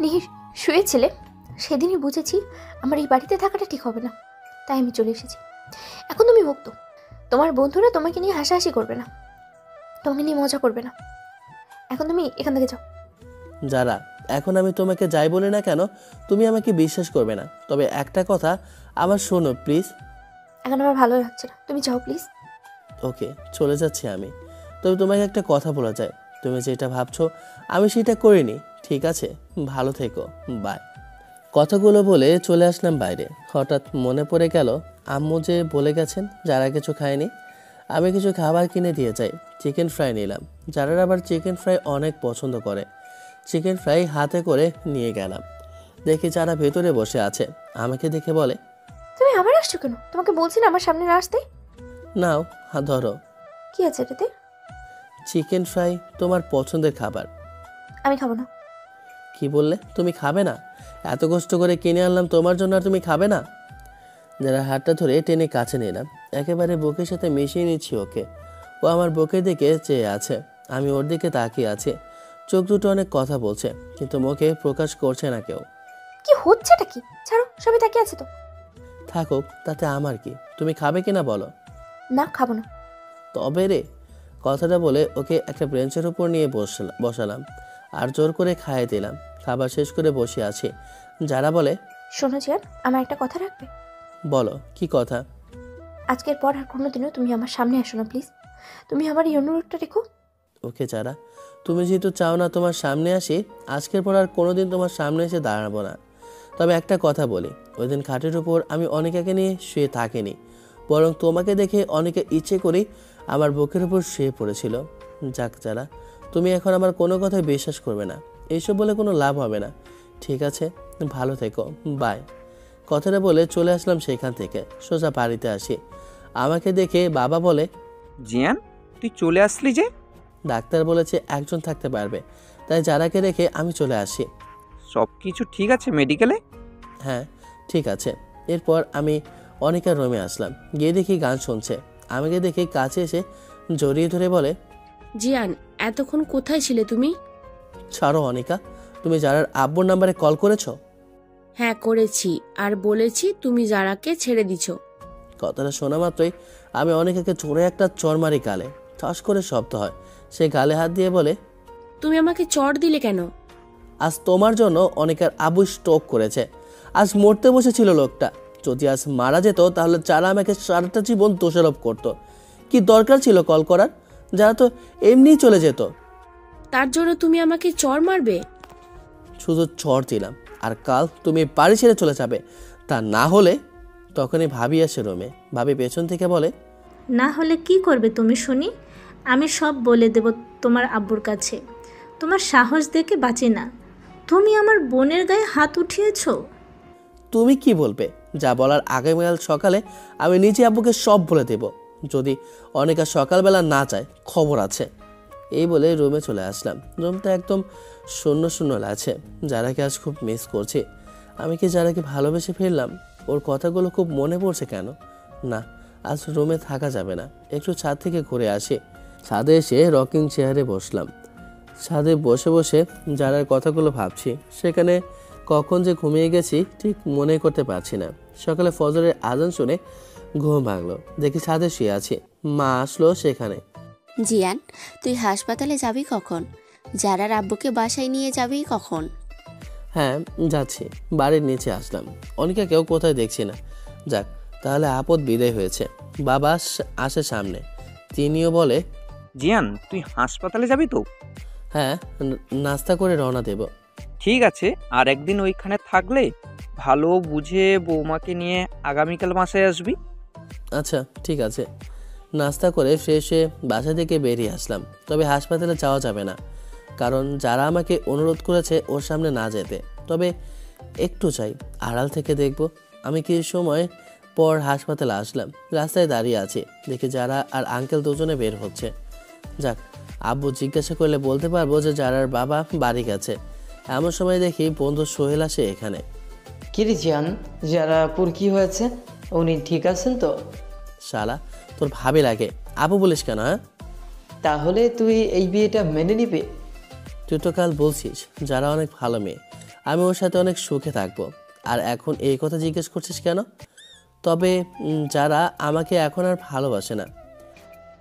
নিয়ে শুয়েছিলে, সেদিনই বুঝেছি আমার এই বাড়িতে থাকাটা ঠিক হবে না। তাই আমি চলে এসেছি। এখন তুমি মুক্ত। তোমার বন্ধুরা তোমাকে নিয়ে হাসাহাসি করবে না, তোমাকে নিয়ে মজা করবে না। এখন তুমি এখান থেকে যাও। যারা, এখন আমি তোমাকে যাই বলি না কেন, তুমি আমাকে বিশ্বাস করবে না। তবে একটা কথা আবার শোনো প্লিজ। এখন আমার ভালো লাগছে না, তুমি যাও প্লিজ। ওকে, চলে যাচ্ছি আমি। তবে তোমাকে একটা কথা বলা যায়, তুমি যেটা ভাবছো আমি সেটা করিনি, ঠিক আছে? ভালো থেকো, বাই। কথাগুলো বলে চলে আসলাম বাইরে। হঠাৎ মনে পড়ে গেল আম্মু যে বলে গেছেন যারা কিছু খায়নি। আমি কিছু খাবার কিনে দিয়ে যাই। চিকেন ফ্রাই নিলাম। যারা আবার চিকেন ফ্রাই অনেক পছন্দ করে। চিকেন ফ্রাই হাতে করে নিয়ে গেলাম। দেখি যারা ভেতরে বসে আছে। আমাকে দেখে বলে, তুমি আবার আসছো কেন? তোমাকে বলছি না আমার সামনে না আসতে। নাও ধরো। কি আছে এটাতে? চিকেন ফ্রাই, তোমার পছন্দের খাবার। আমি খাবো না। কি বললে? তুমি খাবে না? এত কষ্ট করে কিনে আনলাম তোমার জন্য, আর তুমি খাবে না? যারা হাতটা ধরে টেনে কাছে নিলাম, একেবারে বুকের সাথে মিশিয়ে নিচ্ছি ওকে। ও আমার বুকের দিকে চেয়ে আছে, আমি ওর দিকে তাকিয়ে আছি। চোখ দুটো অনেক কথা বলছে, কিন্তু মুখে প্রকাশ করছে না কেউ। কি হচ্ছেটা কি? ছাড়ো, সবাই তাকিয়ে আছে তো। থাকুক, তাতে আমার কি? তুমি খাবে কিনা বলো? না, খাবো না। তবে রে, কথাটা বলে ওকে একটা বেঞ্চের উপর নিয়ে বসালাম আর জোর করে খাইয়ে দিলাম। খাবার শেষ করে বসে আছি। যারা বলে, শোনো জিয়ান, আমার একটা কথা রাখবে? বলো, কি কথা? আজকের পর আর কোনোদিনও তুমি আমার সামনে আসো না প্লিজ। তুমি আমার এই অনুরোধটা রেখো। ওকে যারা, তুমি যেহেতু চাও না তোমার সামনে আসি, আজকের পর আর কোনোদিন তোমার সামনে এসে দাঁড়াবো না। তবে একটা কথা বলি, ওই দিন খাটের উপর আমি অনিকাকে নিয়ে শুয়ে থাকিনি, বরং তোমাকে দেখে অনেকে ইচ্ছে করেই আমার বুকের উপর শুয়ে পড়েছিল। যাক যারা, তুমি এখন আমার কোনো কথাই বিশ্বাস করবে না। এইসব বলে কোনো লাভ হবে না, ঠিক আছে? ভালো থেকো, বাই। কথাটা বলে চলে আসলাম সেখান থেকে। সোজা বাড়িতে আসি। আমাকে দেখে বাবা বলে, জিয়ান, তুই চলে আসলি যে? ডাক্তার বলেছে একজন থাকতে পারবে, তাই যারাকে রেখে আমি চলে আসি। সব কিছু ঠিক আছে মেডিকেলে? হ্যাঁ ঠিক আছে। এরপর আমি অনিকার রুমে আসলাম। গিয়ে দেখি গান শুনছে। আমাকে দেখে কাছে এসে জড়িয়ে ধরে বলে, জিয়ান, এতক্ষণ কোথায় ছিলে তুমি? ছাড়ো অনিকা, তুমি যারার আব্বুর নাম্বারে কল করেছো? হ্যাঁ করেছি, আর বলেছি তুমি যারাকে ছেড়ে দিছো। কথাটা শোনা মাত্রই আমি অনিকাকে জোরে একটা চড় মারি গালে। ঠাস করে শব্দ হয়। সে গালে হাত দিয়ে বলে, তুমি আমাকে চড় দিলে কেন? আজ তোমার জন্য অনিকার আব্বু স্ট্রোক করেছে। আজ মরতে বসেছিল লোকটা। যদি আজ মারা যেত তাহলে যারা আমাকে সারাটা জীবন দোষারোপ করতো। কি দরকার ছিল কল করার? যারা তো এমনিই চলে যেত। তার জন্য তুমি আমাকে চড় মারবে? শুধু চড় দিলাম, আর কাল তুমি বাড়ি ছেড়ে চলে যাবে। তা না হলে? তখনই ভাবি আসে রুমে। ভাবি পেছন থেকে বলে, না হলে কি করবে তুমি শুনি? আমি সব বলে দেব তোমার আব্বুর কাছে। তোমার সাহস দেখে বাঁচি না। তুমি আমার বোনের গায়ে হাত উঠিয়েছো। তুমি কি বলবে? যা বলার আগামীকাল সকালে আমি নিজে আব্বুকে সব বলে দেব। যদি অনেকা সকালবেলা না যায়, খবর আছে। এই বলে রুমে চলে আসলাম। রুমটা একদম শূন্য শূন্য লাগছে। যারাকে আজ খুব মিস করছি। আমি কি যারাকে ভালোবেসে ফেললাম? ওর কথাগুলো খুব মনে পড়ছে কেন? না, আজ রুমে থাকা যাবে না। একটু ছাদ থেকে ঘুরে আসি। ছাদে এসে রকিং চেয়ারে বসলাম। ছাদে বসে বসে যারার কথাগুলো ভাবছি। সেখানে কখন যে ঘুমিয়ে গেছি ঠিক মনে করতে পারছি না। সকালে ফজরের আজান শুনে ঘুম ভাঙলো। দেখি ছাদে শুয়ে আছি। মা আসলো সেখানে। জিয়ান, তুই হাসপাতালে যাবি কখন? যারার আব্বুকে বাসায় নিয়ে যাবি কখন? হ্যাঁ যাচ্ছি, বাড়ির নিচে আসলাম। অনিকাকেও কোথায় দেখছি না। যাক, তাহলে আপদ বিদায় হয়েছে। বাবা আসে সামনে। তিনিও বলে, জিয়ান, তুই হাসপাতালে যাবি তো? হ্যাঁ, নাস্তা করে রওনা দেব। ঠিক আছে, আর একদিন ওইখানে থাকলে ভালো বুঝে বৌমাকে নিয়ে আগামীকাল বাসায় আসবি। আচ্ছা ঠিক আছে। নাস্তা করে ফ্রেশ হয়ে বাসা থেকে বেরিয়ে আসলাম। তবে হাসপাতালে যাওয়া যাবে না, কারণ যারা আমাকে অনুরোধ করেছে ওর সামনে না যেতে। তবে একটু চাই, আড়াল থেকে দেখব। আমি কিছু সময় পর হাসপাতালে আসলাম। রাস্তায় দাঁড়িয়ে আছি। দেখি যারা আর আঙ্কেল দুজনে বের হচ্ছে। যাক, আব্বু জিজ্ঞাসা করলে বলতে পারবো যে যারার বাবা বাড়ি গেছে। এমন সময় দেখি বন্ধু সোহেল আসে এখানে। কিরে জিয়ান, যারা আপুর কি হয়েছে? উনি ঠিক আছেন তো? শালা, তোর ভাবি লাগে, আব্বু বলিস কেন? হ্যাঁ, তাহলে তুই এই বিয়েটা মেনে নিবি? তুই তো কাল বলছিস যারা অনেক ভালো মেয়ে, আমি ওর সাথে অনেক সুখে থাকবো। আর এখন এই কথা জিজ্ঞেস করছিস কেন? তবে যারা আমাকে এখন আর ভালোবাসে না।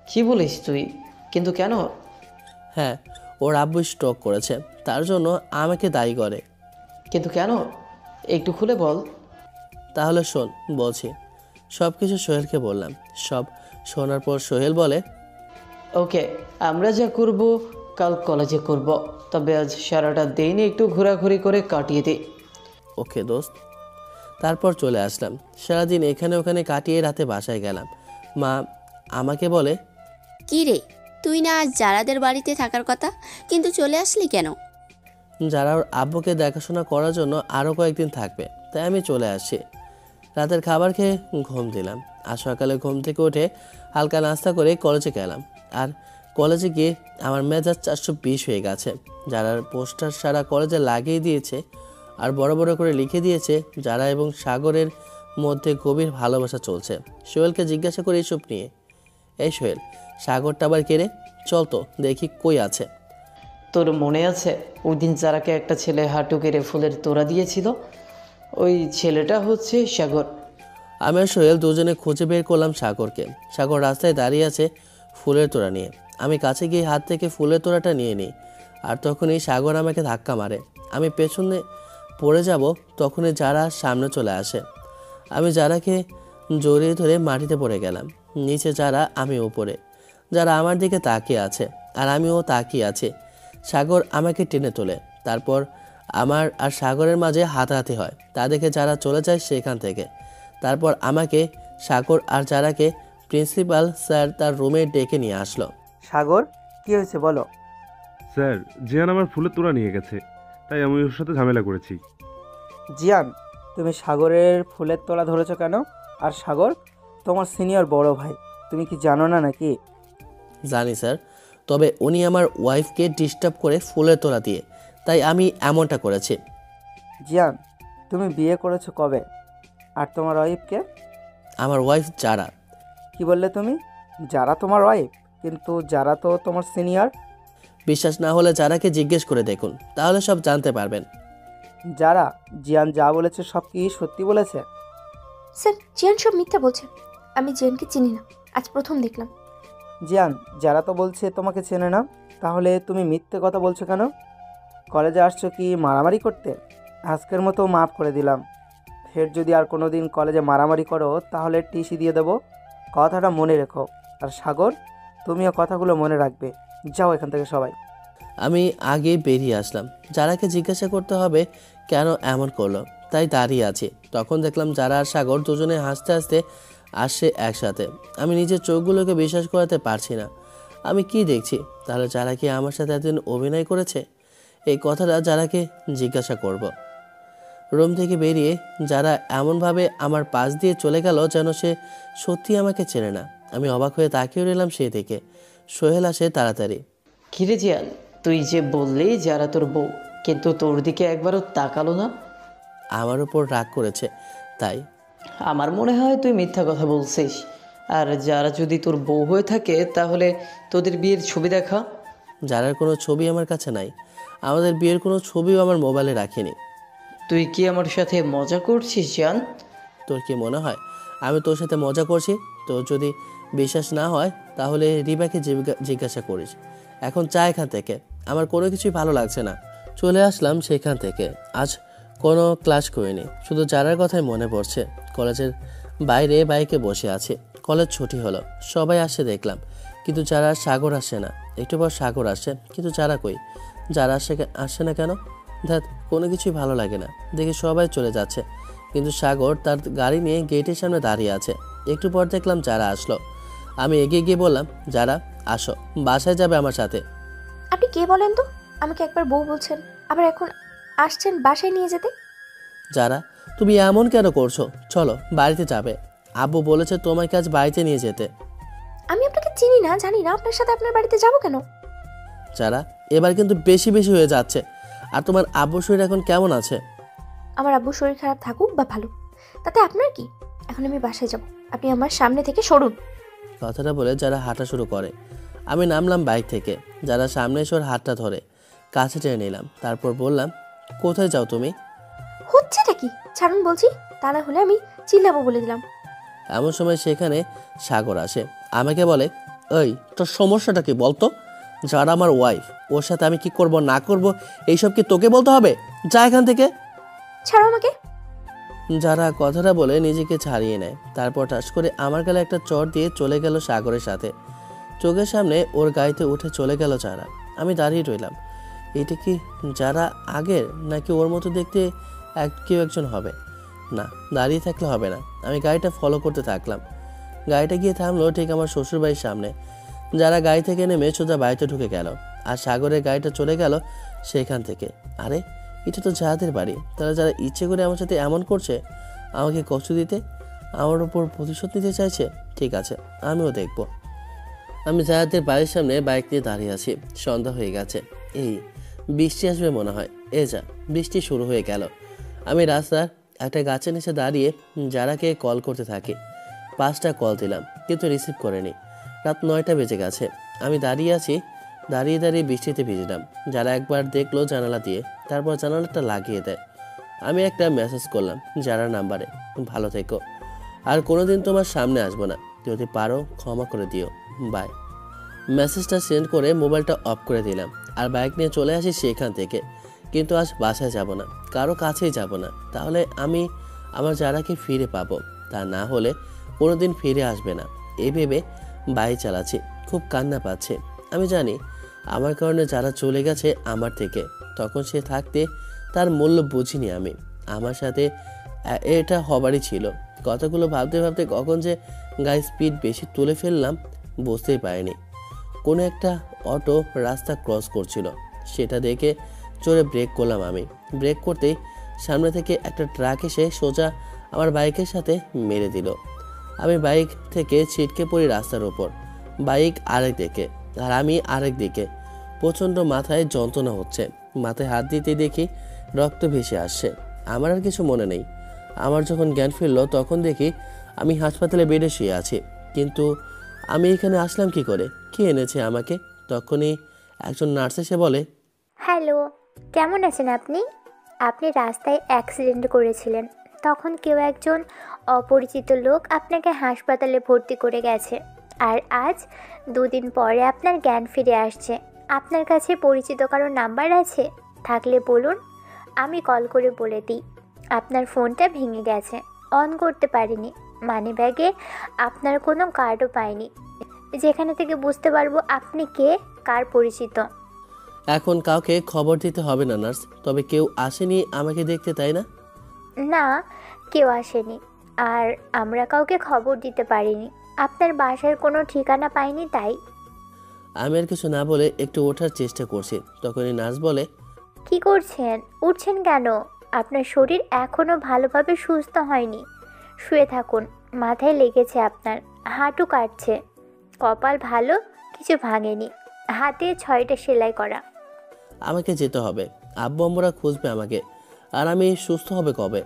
কি বলিস তুই? কিন্তু কেন? হ্যাঁ, ওর আব্বু স্ট্রোক করেছে, তার জন্য আমাকে দায়ী করে। কিন্তু কেন? একটু খুলে বল। তাহলে শোন, বলছি। সব কিছু সোহেলকে বললাম। সব শোনার পর সোহেল বলে, ওকে, আমরা যা করব কাল কলেজে করব। তবে আজ সারাটা দিন একটু ঘোরাঘুরি করে কাটিয়ে দিই। ওকে দোস্ত। তারপর চলে আসলাম। সারাদিন এখানে ওখানে কাটিয়ে রাতে বাসায় গেলাম। মা আমাকে বলে, কি রে, তুই না আজ যারাদের বাড়িতে থাকার কথা, কিন্তু চলে আসলি কেন? যারা ওর আব্বুকে দেখাশোনা করার জন্য আরও কয়েকদিন থাকবে, তাই আমি চলে আসছি। রাতের খাবার খেয়ে ঘুম দিলাম। আর সকালে ঘুম থেকে উঠে হালকা নাস্তা করে কলেজে গেলাম। আর কলেজে গিয়ে আমার মেজাজ 420 হয়ে গেছে। যারার পোস্টার সারা কলেজে লাগিয়ে দিয়েছে আর বড় বড় করে লিখে দিয়েছে যারা এবং সাগরের মধ্যে গভীর ভালোবাসা চলছে। সোহেলকে জিজ্ঞাসা করে এসব নিয়ে। এই সোহেল, সাগরটা আবার কে রে? চল তো দেখি কই আছে। তোর মনে আছে ওই দিন যারাকে একটা ছেলে হাঁটু কেড়ে ফুলের তোড়া দিয়েছিল? ওই ছেলেটা হচ্ছে সাগর। আমি আর সোহেল দুজনে খুঁজে বের করলাম সাগরকে। সাগর রাস্তায় দাঁড়িয়ে আছে ফুলের তোড়া নিয়ে। আমি কাছে গিয়ে হাত থেকে ফুলের তোড়াটা নিয়ে নিই, আর তখনই সাগর আমাকে ধাক্কা মারে। আমি পেছনে পড়ে যাব, তখনই যারা সামনে চলে আসে। আমি যারাকে জড়িয়ে ধরে মাটিতে পড়ে গেলাম। নিচে যারা, আমি উপরে। যারা আমার দিকে তাকিয়ে আছে আর আমিও তাকিয়ে আছি। সাগর আমাকে টেনে তোলে, তারপর আমার আর সাগরের মাঝে হাতাহাতি হয়। তা দেখে যারা চলে যায় সেখান থেকে। তারপর আমাকে, সাগর আর যারাকে প্রিন্সিপাল স্যার তার রুমে ডেকে নিয়ে আসলো। সাগর, কি হয়েছে বলো? স্যার, জিয়ান আমার ফুলের তোড়া নিয়ে গেছে, তাই আমি ওর সাথে ঝামেলা করেছি। জিয়ান, তুমি সাগরের ফুলের তোড়া ধরেছো কেন? আর সাগর তোমার সিনিয়র বড় ভাই, তুমি কি জানো না নাকি? জানি স্যার, তবে উনি আমার ওয়াইফকে ডিস্টার্ব করে ফুলের তোড়া দিয়ে, তাই আমি এমনটা করেছি। জিয়ান, তুমি বিয়ে করেছো কবে? আর তোমার ওয়াইফকে? আমার ওয়াইফ যারা। কি বললে তুমি? যারা তোমার ওয়াইফ? কিন্তু যারা তো তোমার সিনিয়র। বিশ্বাস না হলে যারাকে জিজ্ঞেস করে দেখুন, তাহলে সব জানতে পারবেন। যারা, জিয়ান যা বলেছে সব কি সত্যি বলেছে? স্যার, জিয়ান সব মিথ্যা বলছে। আমি জিয়ানকে চিনি না, আজ প্রথম দেখলাম। জিয়ান, যারা তো বলছে তোমাকে চেনে না, তাহলে তুমি মিথ্যে কথা বলছো কেন? কলেজে আসছো কি মারামারি করতে? আজকের মতো মাফ করে দিলাম। ফের যদি আর কোনো দিন কলেজে মারামারি করো তাহলে টিসি দিয়ে দেবো, কথাটা মনে রেখো। আর সাগর, তুমিও কথাগুলো মনে রাখবে। যাও এখান থেকে সবাই। আমি আগেই বেরিয়ে আসলাম। যারাকে জিজ্ঞাসা করতে হবে কেন এমন করলো, তাই দাঁড়িয়ে আছি। তখন দেখলাম যারা আর সাগর দুজনে হাসতে হাসতে আসছে একসাথে। আমি নিজের চোখগুলোকে বিশ্বাস করাতে পারছি না। আমি কি দেখছি? তাহলে যারা কি আমার সাথে এতদিন অভিনয় করেছে? এই কথাটা যারাকে জিজ্ঞাসা করব। রুম থেকে বেরিয়ে যারা এমনভাবে আমার পাশ দিয়ে চলে গেল যেন সে সত্যি আমাকে চেনে না। আমি অবাক হয়ে তাকিয়ে রইলাম সেই দিকে। সোহেল আসে তাড়াতাড়ি। কিরে জিয়ান, তুই যে বললি যারা তোর বউ, কিন্তু তোর দিকে একবারও তাকালো না। আমার উপর রাগ করেছে তাই। আমার মনে হয় তুই মিথ্যা কথা বলছিস। আর যারা যদি তোর বউ হয়ে থাকে তাহলে তোদের বিয়ের ছবি দেখা। যারার কোনো ছবি আমার কাছে নাই। আমাদের বিয়ের কোনো ছবিও আমার মোবাইলে রাখিনি। তুই কি আমার সাথে মজা করছিস জান? তোর কি মনে হয় আমি তোর সাথে মজা করছি? তোর যদি বিশ্বাস না হয় তাহলে রিবাকে জিজ্ঞাসা করিস। এখন চা এখান থেকে, আমার কোনো কিছুই ভালো লাগছে না। চলে আসলাম সেখান থেকে। আজ কোনো ক্লাস করিনি, শুধু যারার কথাই মনে পড়ছে। কলেজের বাইরে বাইকে বসে আছি। কলেজ ছুটি হলো, সবাই আসে দেখলাম, কিন্তু যারা সাগর আসে না। একটু পর সাগর আসে, কিন্তু যারা কই? যারা আসে না কেন? ধ্যাত, কোনো কিছুই ভালো লাগে না। দেখে সবাই চলে যাচ্ছে, কিন্তু সাগর তার গাড়ি নিয়ে গেটের সামনে দাঁড়িয়ে আছে। একটু পর দেখলাম যারা আসলো। আমি এগিয়ে গিয়ে বললাম, যারা আসো, বাসায় যাবে আমার সাথে। আপনি কে বলেন তো? আমাকে একবার বউ বলছেন, আবার এখন আসছেন বাসায় নিয়ে যেতে। যারা, তুমি এমন কেন করছো? চলো, বাড়িতে যাবে। আব্বু বলেছে তোমাকে আজ বাড়িতে নিয়ে যেতে। আমি আপনাকে চিনি না, জানি না আপনার সাথে আপনার বাড়িতে যাব কেন। যারা, এবার কিন্তু বেশি বেশি হয়ে যাচ্ছে। আর তোমার আব্বুর শরীর এখন কেমন আছে? আমার আব্বুর শরীর খারাপ থাকুক বা ভালো, তাতে আপনার কি? এখন আমি বাসায় যাব, আপনি আমার সামনে থেকে সরুন। কথাটা বলে যারা হাঁটা শুরু করে। আমি নামলাম বাইক থেকে। যারা সামনে এসে ওর হাতটা ধরে কাছে টেনে নিলাম। তারপর বললাম, কোথায় যাও তুমি? হচ্ছেটা কি? ছাড়ুন বলছি, তা না হলে আমি চিল্লাবো বলে দিলাম। এমন সময় সেখানে সাগর আসে। আমাকে বলে, ওই তোর সমস্যাটা কি বলতো? যারা আমার ওয়াইফ, ওর সাথে আমি কি করব না করব এইসব কি তোকে বলতে হবে? যা এখান থেকে। ছাড়ো আমাকে। যারা কথাটা বলে নিজেকে ছাড়িয়ে নেয়। তারপর টাস করে আমার গালে একটা চড় দিয়ে চলে গেল সাগরের সাথে। চোখের সামনে ওর গাড়িতে উঠে চলে গেল যারা। আমি দাঁড়িয়ে রইলাম। এটা কি যারা আগের, নাকি ওর মতো দেখতে কেউ একজন হবে? না, দাঁড়িয়ে থাকলে হবে না। আমি গাড়িটা ফলো করতে থাকলাম। গাড়িটা গিয়ে থামলো ঠিক আমার শ্বশুরবাড়ির সামনে। যারা গাড়ি থেকে নেমে সোজা বাড়িতে ঢুকে গেল, আর সাগরের গাড়িটা চলে গেল সেখান থেকে। আরে, এটা তো যাদের বাড়ি। তারা যারা ইচ্ছে করে আমার সাথে এমন করছে, আমাকে কষ্ট দিতে, আমার উপর প্রতিশোধ নিতে চাইছে। ঠিক আছে, আমিও দেখব। আমি যাদের বাড়ির সামনে বাইক নিয়ে দাঁড়িয়ে আছি। সন্ধ্যা হয়ে গেছে। এই বৃষ্টি আসবে মনে হয়। যা, বৃষ্টি শুরু হয়ে গেল। আমি রাস্তার একটা গাছের নিচে দাঁড়িয়ে যারাকে কল করতে থাকি। 5টা কল দিলাম কিন্তু রিসিভ করেনি। রাত 9টা বেজে গেছে। আমি দাঁড়িয়ে আছি, দাঁড়িয়ে দাঁড়িয়ে বৃষ্টিতে ভিজলাম। যারা একবার দেখলো জানালা দিয়ে, তারপর জানালাটা লাগিয়ে দেয়। আমি একটা মেসেজ করলাম যারা নাম্বারে, ভালো থেকো, আর কোনোদিন তোমার সামনে আসবো না, যদি পারো ক্ষমা করে দিও, বাই। মেসেজটা সেন্ড করে মোবাইলটা অফ করে দিলাম আর বাইক নিয়ে চলে আসি সেখান থেকে। কিন্তু আজ বাসায় যাব না, কারো কাছেই যাব না। তাহলে আমি আমার যারাকে ফিরে পাবো, তা না হলে কোনোদিন ফিরে আসবে না। এই ভেবে বাইক চালাচ্ছি, খুব কান্না পাচ্ছে। আমি জানি আমার কারণে যারা চলে গেছে আমার থেকে, তখন সে থাকতে তার মূল্য বুঝিনি আমি। আমার সাথে এটা হবারই ছিল। কথাগুলো ভাবতে ভাবতে কখন যে গায়ে স্পিড বেশি তুলে ফেললাম বুঝতেই পারিনি। কোনো একটা অটো রাস্তা ক্রস করছিল, সেটা দেখে জোরে ব্রেক করলাম আমি। ব্রেক করতেই সামনে থেকে একটা ট্রাক এসে সোজা আমার বাইকের সাথে মেরে দিল। আমি বাইক থেকে ছিটকে পড়ি রাস্তার ওপর। বাইক আরেক দিকে আর আমি আরেক দিকে। প্রচণ্ড মাথায় যন্ত্রণা হচ্ছে। মাথায় হাত দিতে দেখি রক্ত ভেসে আসছে। আমার আর কিছু মনে নেই। আমার যখন জ্ঞান ফিরল তখন দেখি আমি হাসপাতালে বেডে শুয়ে আছি। কিন্তু আমি এখানে আসলাম কি করে? কে এনেছে আমাকে? তখনই একজন নার্স এসে বলে, হ্যালো, কেমন আছেন আপনি? আপনি রাস্তায় অ্যাক্সিডেন্ট করেছিলেন, তখন কেউ একজন অপরিচিত লোক আপনাকে হাসপাতালে ভর্তি করে গেছে। আর আজ 2 দিন পরে আপনার জ্ঞান ফিরে আসছে। আপনার কাছে পরিচিত কারো নাম্বার আছে? থাকলে বলুন, আমি কল করে বলে দিই। আপনার ফোনটা ভেঙে গেছে, অন করতে পারিনি। মানিব্যাগে আপনার কোনো কার্ডও পাইনি, যেখানে থেকে বুঝতে পারবো আপনি কে, কার পরিচিত। এখন কাউকে খবর দিতে হবে না নার্স, তবে কেউ আসেনি আমাকে দেখতে, তাই না? না, কেউ আসেনি, আর আমরা কাউকে খবর দিতে পারিনি। আপনার বাসার কোনো ঠিকানা পাইনি, তাই। আমি আর কিছু না বলে একটু ওঠার চেষ্টা করছি। তখনই নার্স বলে, কি করছেন? উঠছেন কেন? আপনার শরীর এখনো ভালোভাবে সুস্থ হয়নি। শুয়ে থাকুন, মাথায় লেগেছে আপনার, হাঁটু কাটছে। কপাল ভালো, কিছু ভাঙেনি। হাতে 6টা সেলাই করা। আমাকে যেতে হবে। আব্বু আম্মুরা খুঁজবে আমাকে। আর আমি সুস্থ হবে কবে?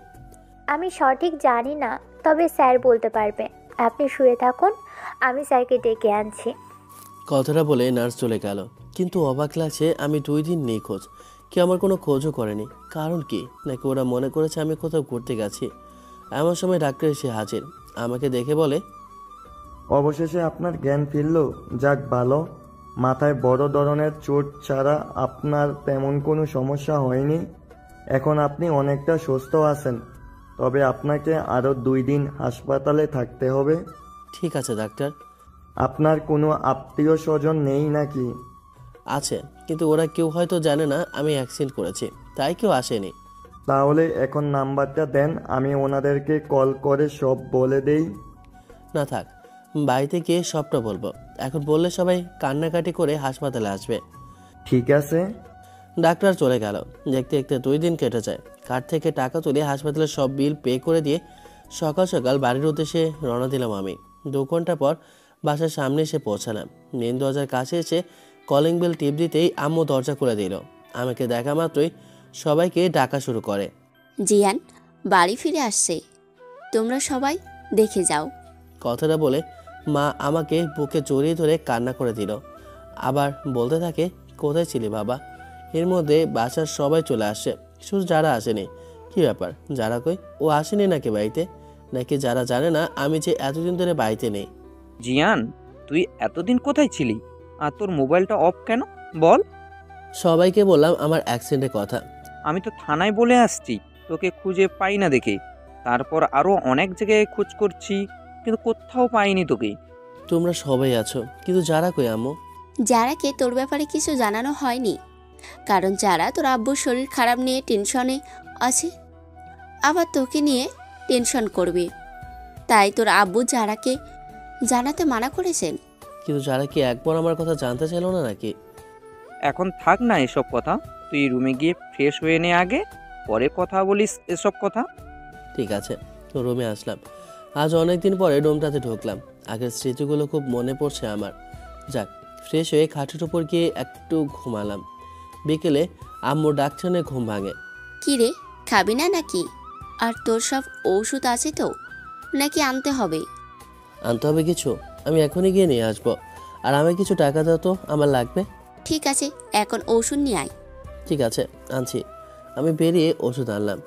আমি সঠিক জানি না, তবে স্যার বলতে পারবে। আপনি শুয়ে থাকুন, আমি স্যারকে ডেকে আনছি। কথাটা বলে নার্স চলে গেল। কিন্তু অবাক লাগছে, আমি 2 দিন নিখোঁজ, কেউ আমার কোনো খোঁজও করেনি। কারণ কি? নাকি ওরা মনে করেছে আমি কোথাও ঘুরতে গেছি? এমন সময় ডাক্তার এসে হাজির। আমাকে দেখে বলে, অবশেষে আপনার জ্ঞান ফিরল, যাক ভালো। মাথায় বড় ধরনের চোট ছাড়া আপনার তেমন কোনো সমস্যা হয়নি। এখন আপনি অনেকটা সুস্থ আছেন, তবে আপনাকে আরও 2 দিন হাসপাতালে থাকতে হবে। ঠিক আছে ডাক্তার। আপনার কোনো আত্মীয় স্বজন নেই নাকি? আছে, কিন্তু ওরা কেউ হয়তো জানে না আমি অ্যাক্সিডেন্ট করেছি, তাই কেউ আসেনি। তাহলে এখন নাম্বারটা দেন, আমি ওনাদেরকে কল করে সব বলে দেই। না থাক, বাড়িতে গিয়ে সবটা বলবো। এখন বললে সবাই কান্নাকাটি করে হাসপাতালে আসবে। ঠিক আছে। ডাক্তার চলে গেল। দেখতে দেখতে 2 দিন কেটে যায়। কার্ড থেকে টাকা তুলে হাসপাতালের সব বিল পে করে দিয়ে সকাল সকাল বাড়ির উদ্দেশ্যে রওনা দিলাম আমি। 2 ঘন্টা পর বাসার সামনে এসে পৌঁছালাম। মেন দরজার কাছে এসে কলিং বেল টিপ দিতেই আম্মু দরজা খুলে দিল। আমাকে দেখা মাত্রই সবাইকে ডাকা শুরু করে, জিয়ান বাড়ি ফিরে আসছে, তোমরা সবাই দেখে যাও। কথাটা বলে মা আমাকে বুকে জড়িয়ে ধরে কান্না করে দিল। আবার বলতে থাকে, কোথায় ছিলি বাবা? এর মধ্যে বাসার সবাই চলে আসছে, শুধু যারা আসেনি। কি ব্যাপার, যারা কই? ও আসেনি নাকি বাড়িতে? নাকি যারা জানে না আমি যে এতদিন ধরে বাড়িতে নেই? জিয়ান, তুই এতদিন কোথায় ছিলি? আর তোর মোবাইলটা অফ কেন বল? সবাইকে বললাম আমার অ্যাক্সিডেন্টের কথা। আমি তো থানায় বলে আসছি, তোকে খুঁজে পাই না দেখে। তারপর আরও অনেক জায়গায় খোঁজ করছি, কিন্তু কোথাও পাইনি তোকে। তোমরা সবাই আছো, কিন্তু যারা কই আম্মু? যারাকে তোর ব্যাপারে কিছু জানানো হয়নি, কারণ যারা তোর আব্বুর শরীর খারাপ নিয়ে টেনশনে আছে, আবার তোকে নিয়ে টেনশন করবে, তাই তোর আব্বু যারাকে জানাতে মানা করেছেন। কিন্তু যারা কি একবার আমার কথা জানতে চাইলো না নাকি? এখন থাক না এসব কথা, তুই রুমে গিয়ে ফ্রেশ হয়ে নে আগে, পরে কথা বলিস এসব কথা। ঠিক আছে। তো রুমে আসলাম। আজ অনেক দিন পরে রুমটাতে ঢুকলাম। আগের স্মৃতিগুলো খুব মনে পড়ছে আমার। যাক, ফ্রেশ হয়ে খাটের উপর গিয়ে একটু ঘুমালাম। বিকেলে আম্মু ডাক শুনে ঘুম ভাঙে। কি রে, খাবি না নাকি? আর তোর সব ওষুধ আছে তো, নাকি আনতে হবে? আনতে হবে কিছু? আমি এখনই গিয়ে নিয়ে আসবো। আর আমায় কিছু টাকা দাও তো, আমার লাগবে। ঠিক আছে, এখন ওষুধ নিয়ে আয়। ঠিক আছে, আনছি। আমি বেরিয়ে ওষুধ আনলাম।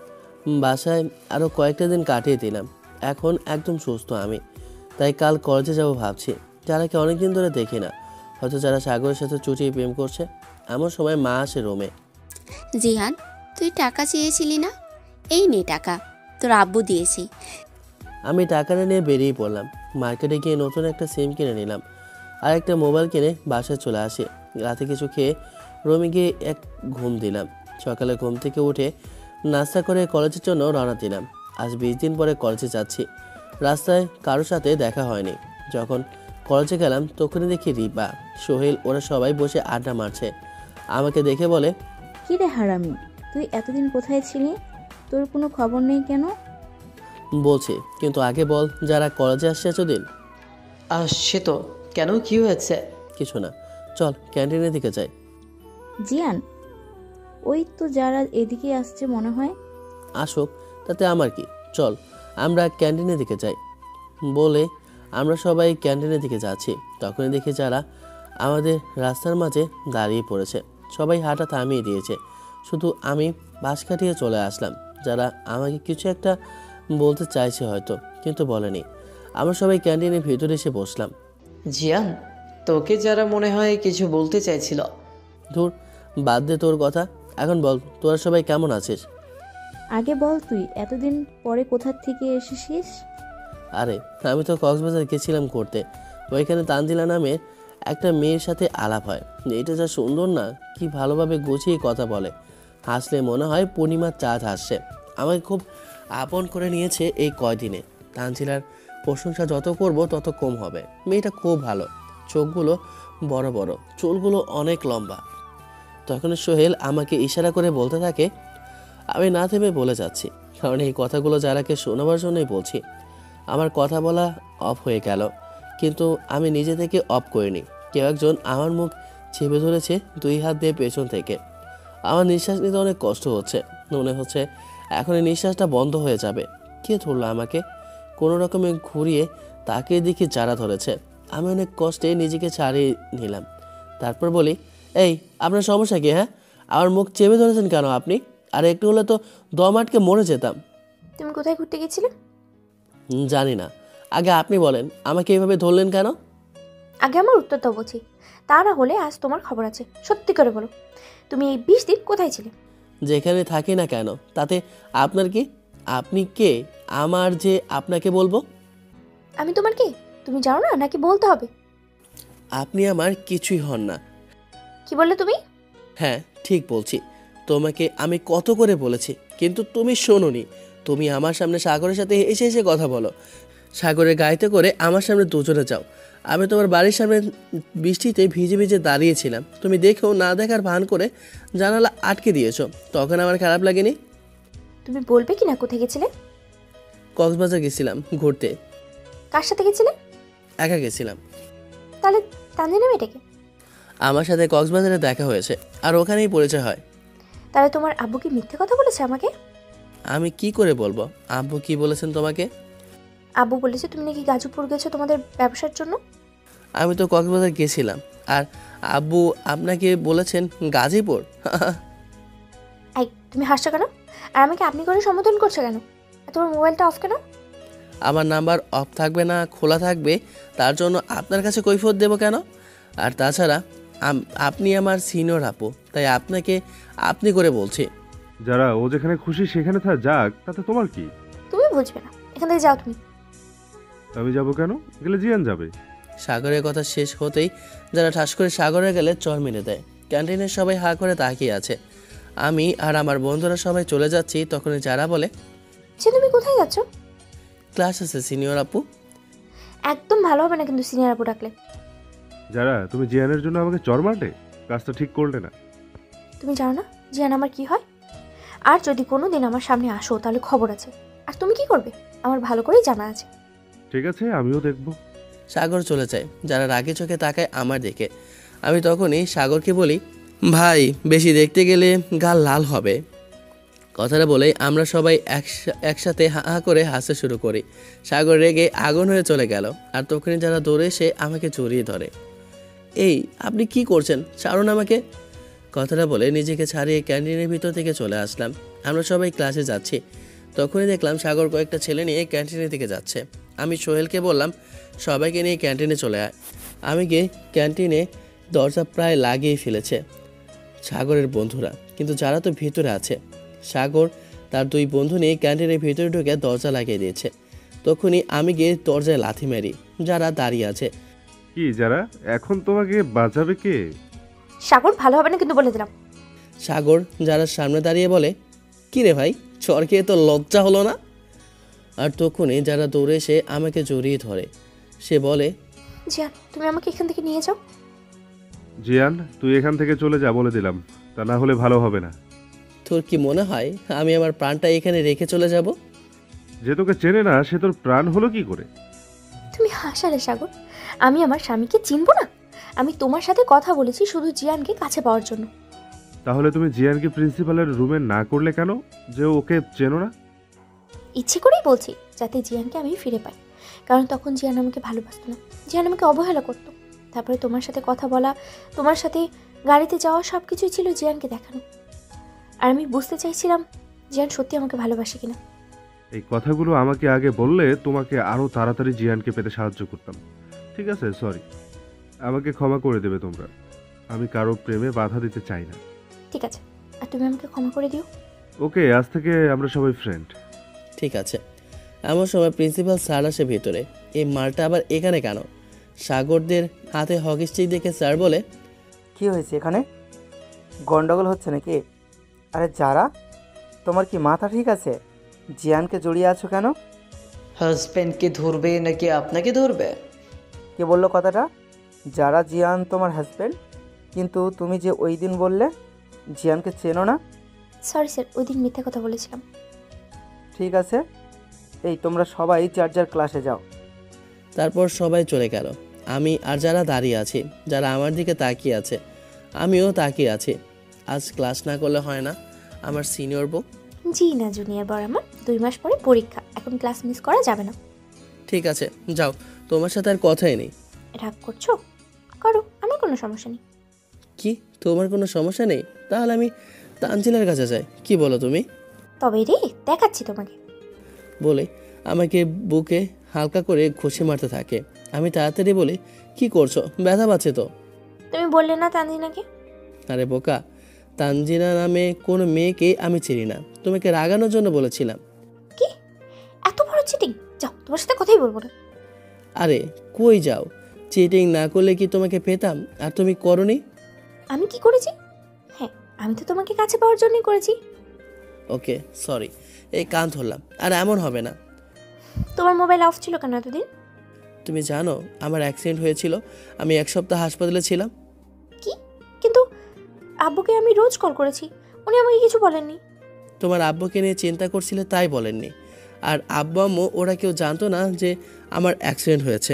বাসায় আরও কয়েকটা দিন কাটিয়ে দিলাম। এখন একদম সুস্থ আমি। তাই কাল কলেজে যাব ভাবছি। যারাকে অনেকদিন ধরে দেখি না, হয়তো যারা সাগরের সাথে চুটিয়ে প্রেম করছে। এমন সময় মা আসে রুমে। জিহান, তুই টাকা চেয়েছিলি না? এই নে টাকা, তোর আব্বু দিয়েছে। আমি টাকাটা নিয়ে বেরিয়ে পড়লাম। মার্কেটে গিয়ে নতুন একটা সিম কিনে নিলাম আর একটা মোবাইল কিনে বাসায় চলে আসি। রাতে কিছু খেয়ে রুমে গিয়ে এক ঘুম দিলাম। সকালে ঘুম থেকে উঠে নাস্তা করে কলেজের জন্য রওনা দিলাম। আজ 20 দিন পরে কলেজে যাচ্ছি। রাস্তায় কারোর সাথে দেখা হয়নি। যখন কলেজে গেলাম তখনই দেখি রিবা, সোহেল ওরা সবাই বসে আড্ডা মারছে। আমাকে দেখে বলে, কি রে হারামি, তুই এতদিন কোথায় ছিলি? তোর কোনো খবর নেই কেন? বলছি, কিন্তু আগে বল, যারা কলেজে আসছে এতদিন? আসছে তো, কেন, কি হয়েছে? কিছু না, চল ক্যান্টিনের দিকে যাই। জিয়ান, ওই তো যারা এদিকে আসছে মনে হয়। আসুক, তাতে আমার কি, চল আমরা ক্যান্টিনের দিকে যাই। বলে আমরা সবাই ক্যান্টিনের দিকে যাচ্ছি। তখনই দেখি যারা আমাদের রাস্তার মাঝে দাঁড়িয়ে পড়েছে। সবাই হাঁটা থামিয়ে দিয়েছে, শুধু আমি বাস কাটিয়ে চলে আসলাম। যারা আমাকে কিছু একটা বলতে চাইছে হয়তো, কিন্তু বলেনি। আমরা সবাই ক্যান্টিনের ভিতরে এসে বসলাম। জিয়ান, তোকে যারা মনে হয় কিছু বলতে চাইছিল। ধুর, বাদ দে তোর কথা। এখন বল, তোরা সবাই কেমন আছিস? আগে বল, তুই এতদিন পরে কোথা থেকে এসেছিস? আরে আমি তো কক্সবাজার গেছিলাম ঘুরতে। ওইখানে তানজিলা নামে একটা মেয়ের সাথে আলাপ হয়। মেয়েটা যা সুন্দর না, কি ভালোভাবে গুছিয়ে কথা বলে। হাসলে মনে হয় পূর্ণিমার চাঁদ হাসছে। আমাকে খুব আপন করে নিয়েছে এই কয়দিনে। তানজিলার প্রশংসা যত করব তত কম হবে। মেয়েটা খুব ভালো, চোখগুলো বড় বড়, চুলগুলো অনেক লম্বা। তখন সোহেল আমাকে ইশারা করে বলতে থাকে। আমি না থেমে বলে যাচ্ছি, কারণ এই কথাগুলো যারাকে শোনাবার জন্যই বলছি। আমার কথা বলা অফ হয়ে গেল, কিন্তু আমি নিজে থেকে অফ করিনি। কেউ একজন আমার মুখ চেপে ধরেছে 2 হাত দিয়ে পেছন থেকে। আমার নিঃশ্বাস নিতে অনেক কষ্ট হচ্ছে। মনে হচ্ছে এখন এই নিঃশ্বাসটা বন্ধ হয়ে যাবে। কে ধরলো আমাকে? কোনো রকমে ঘুরিয়ে তাকে দেখি যারা ধরেছে। আমি অনেক কষ্টে নিজেকে ছাড়িয়ে নিলাম। তারপর বলি, এই আপনার সমস্যা কি? হ্যাঁ, আমার মুখ চেপে ধরেছেন কেন আপনি? আর একটু হলে তো দম আটকে মরে যেতাম। তুমি কোথায় ঘুরতে গেছিলে? জানি না, আগে আপনি বলেন, আমাকে এইভাবে ধরলেন কেন? আগে আমার উত্তর দাও বলছি, তা না হলে আজ তোমার খবর আছে। সত্যি করে বলো, তুমি এই 20 দিন কোথায় ছিলে? যেখানে থাকি না কেন, তাতে আপনার কি? আপনি কে আমার যে আপনাকে বলবো? আমি তোমার কে তুমি জানো না, নাকি বলতে হবে? আপনি আমার কিছুই হন না। কি বললে তুমি? হ্যাঁ, ঠিক বলছি। তোমাকে আমি কত করে বলেছি, কিন্তু তুমি শোনোনি। তুমি আমার সামনে সাগরের সাথে এসে এসে কথা বলো। সাগরের গাড়িতে করে আমার সামনে দুজনে যাও। আমি তোমার বাড়ির সামনে বৃষ্টিতে ভিজে ভিজে দাঁড়িয়েছিলাম। তুমি দেখেও না দেখার ভান করে জানালা আটকে দিয়েছো। তখন আমার খারাপ লাগেনি? তুমি বলবে কি না কোথায় গেছিলে? কক্সবাজার গেছিলাম ঘুরতে। কার সাথে গেছিলে? একা গেছিলাম। তাহলে তানজিলা মেয়েটাকে? আমার সাথে কক্সবাজারে দেখা হয়েছে, আর ওখানেই পরিচয় হয়। তাহলে তোমার আব্বু কি মিথ্যে কথা বলেছে আমাকে? আমি কি করে বলবো? আব্বু কি বলেছেন তোমাকে? আব্বু বলেছে তুমি নাকি গাজীপুর গেছো তোমাদের ব্যবসার জন্য। আমি তো কক্সবাজার গেছিলাম, আর আব্বু আপনাকে বলেছেন গাজীপুর? এই তুমি হাসছো কেন? আর আমাকে আপনি করে সম্বোধন করছো কেন? আর তোমার মোবাইলটা অফ কেন? আমার নাম্বার অফ থাকবে না খোলা থাকবে, তার জন্য আপনার কাছে কৈফিয়ত দেবো কেন? আর তাছাড়া আপনি আমার সিনিয়র আপু, তাই আপনাকে আপনি করে বলছি। যারা ও যেখানে খুশি সেখানে যাক, তাতে তোমার কি? তুমি বুঝবে না, এখান থেকে যাও তুমি। আমি যাব কেন? গেলে জিয়ান যাবে। সাগরের কথা শেষ হতেই যারা ঠাস করে সাগরে গেলে চর মেরে দেয়। ক্যান্টিনের সবাই হা করে তাকিয়ে আছে। আমি আর আমার বন্ধুরা সবাই চলে যাচ্ছি। তখনই যারা বলে, সে তুমি কোথায় যাচ্ছ? ক্লাস আছে সিনিয়র আপু। একদম ভালো হবে না কিন্তু সিনিয়র আপু ডাকলে। যারা তুমি জিয়ানের জন্য আমাকে চর মারলে, কাজটা ঠিক করলে না। তুমি জানো না জিয়ান আমার কি হয়? আর যদি কোনো দিন আমার সামনে আসো তাহলে খবর আছে। আর তুমি কি করবে আমার ভালো করেই জানা আছে। ঠিক আছে, আমিও দেখব। সাগর চলে যায়। যারা রাগে চোখে তাকায় আমার দিকে। আমি তখনই সাগরকে বলি, ভাই বেশি দেখতে গেলে গাল লাল হবে। কথাটা বলে আমরা সবাই একসাথে হা হা করে হাসতে শুরু করি। সাগর রেগে আগুন হয়ে চলে গেল, আর তখনই যারা দৌড়ে এসে আমাকে জড়িয়ে ধরে। এই আপনি কি করছেন, ছাড়ুন আমাকে। কথাটা বলে নিজেকে ছাড়িয়ে ক্যান্টিনের ভিতর থেকে চলে আসলাম। আমরা সবাই ক্লাসে যাচ্ছি, তখনই দেখলাম সাগর কয়েকটা ছেলে নিয়ে ক্যান্টিনের দিকে যাচ্ছে। আমি সোহেলকে বললাম সবাইকে নিয়ে ক্যান্টিনে চলে আয়। আমি গিয়ে ক্যান্টিনে দরজা প্রায় লাগিয়ে ফেলেছে সাগরের বন্ধুরা, কিন্তু যারা তো ভিতরে আছে। সাগর তার দুই বন্ধু নিয়ে ক্যান্টিনের ভিতরে ঢুকে দরজা লাগিয়ে দিয়েছে। তখনই আমি গিয়ে দরজায় লাথি মারি। যারা দাঁড়িয়ে আছে। কি যারা, এখন তোমাকে বাঁচাবে কে? সাগর ভালো হবে না কিন্তু বলে দিলাম। সাগর যারা সামনে দাঁড়িয়ে বলে, কি রে ভাই, চর খেয়ে তো লজ্জা হলো না? আর তখনই যারা দৌড়ে এসে আমাকে জড়িয়ে ধরে। সে বলে, জিয়ান তুমি আমাকে এখান থেকে নিয়ে যাও। জিয়ান, তুই এখান থেকে চলে যা বলে দিলাম, তা না হলে ভালো হবে না। তোর কি মনে হয় আমি আমার প্রাণটা এখানে রেখে চলে যাব? যে তোকে চেনে না সে তোর প্রাণ হলো কি করে? তুমি হাসালে সাগর, আমি আমার স্বামীকে চিনবো না? আমি তোমার সাথে কথা বলেছি শুধু জিয়ানকে কাছে পাওয়ার জন্য। তাহলে তুমি জিয়ানকে প্রিন্সিপালের রুমে না করলে কেন, যে ওকে চেনো না? ইচ্ছে করেই বলছি, যাতে জিয়ানকে আমি ফিরে পাই। কারণ তখন জিয়ান আমাকে ভালোবাসতো না, জিয়ান আমাকে অবহেলা করতো। তারপরে তোমার সাথে কথা বলা, তোমার সাথে গাড়িতে যাওয়া সব কিছুই ছিল জিয়ানকে দেখানো। আর আমি বুঝতে চাইছিলাম জিয়ান সত্যি আমাকে ভালোবাসে কিনা। এই কথাগুলো আমাকে আগে বললে তোমাকে আরো তাড়াতাড়ি জিয়ানকে পেতে সাহায্য করতাম। ঠিক আছে, সরি, আমাকে ক্ষমা করে দেবে তোমরা। আমি কারো প্রেমে বাধা দিতে চাই না। ঠিক আছে, আর তুমি আমাকে ক্ষমা করে দিও। ওকে, আজ থেকে আমরা সবাই ফ্রেন্ড। ঠিক আছে। এমন সময় প্রিন্সিপাল স্যার আসে ভিতরে। এই মালটা আবার এখানে কেন? সাগরদের হাতে হকি স্টিক দেখে স্যার বলে, কি হয়েছে এখানে? গন্ডগোল হচ্ছে নাকি? আরে যারা, তোমার কি মাথা ঠিক আছে? জিয়ানকে জড়িয়ে আছো কেন? হাজব্যান্ডকে ধরবে নাকি আপনাকে ধরবে? কে বললো কথাটা? যারা জিয়ান তোমার হাজব্যান্ড, কিন্তু তুমি যে ওই দিন বললে জিয়ানকে চেনো না। সরি স্যার, ওই দিন মিথ্যা কথা বলেছিলাম। ঠিক আছে, এই তোমরা সবাই যার যার ক্লাসে যাও। তারপর সবাই চলে গেল। আমি আর যারা দাঁড়িয়ে আছি, যারা আমার দিকে তাকিয়ে আছে, আমিও তাকিয়ে আছি। আজ ক্লাস না করলে হয় না? আমার সিনিয়র বউ। জি না জুনিয়র বর, আমার 2 মাস পরে পরীক্ষা, এখন ক্লাস মিস করা যাবে না। ঠিক আছে যাও, তোমার সাথে আর কথাই নেই। রাগ করছো? করো, আমার কোনো সমস্যা নেই। কি তোমার কোনো সমস্যা নেই? তাহলে আমি তানজিলার কাছে যাই, কি বলো তুমি? তবে রে দেখাচ্ছি তোমাকে। বলে আমাকে বুকে হালকা করে ঘষে মারতে থাকে। আমি তাড়াতাড়ি বলি, কি করছো, ব্যথা পাচ্ছে তো? তুমি বললে না তানজিনাকে? আরে বোকা, তানজিনা নামে কোনো মেয়েকে আমি চিনি না, তোমাকে রাগানোর জন্য বলেছিলাম। কি এত বড় চিটিং! যাও, তোমার সাথে কথাই বলবো না। আরে কই যাও? চিটিং না করলে কি তোমাকে পেতাম, আর তুমি করনি? আমি কি করেছি? হ্যাঁ, আমি তো তোমাকে কাছে পাওয়ার জন্যই করেছি। ওকে সরি, এই কান ধরলাম, আর এমন হবে না। তোমার মোবাইল অফ ছিল কেন এতদিন? তুমি জানো আমার অ্যাক্সিডেন্ট হয়েছিল, আমি 1 সপ্তাহ হাসপাতালে ছিলাম। কি? কিন্তু আব্বুকে আমি রোজ কল করেছি, উনি আমাকে কিছু বলেননি। তোমার আব্বুকে নিয়ে চিন্তা করছিলে তাই বলেননি, আর আব্বু আম্মু ওরা কেউ জানতো না যে আমার অ্যাক্সিডেন্ট হয়েছে।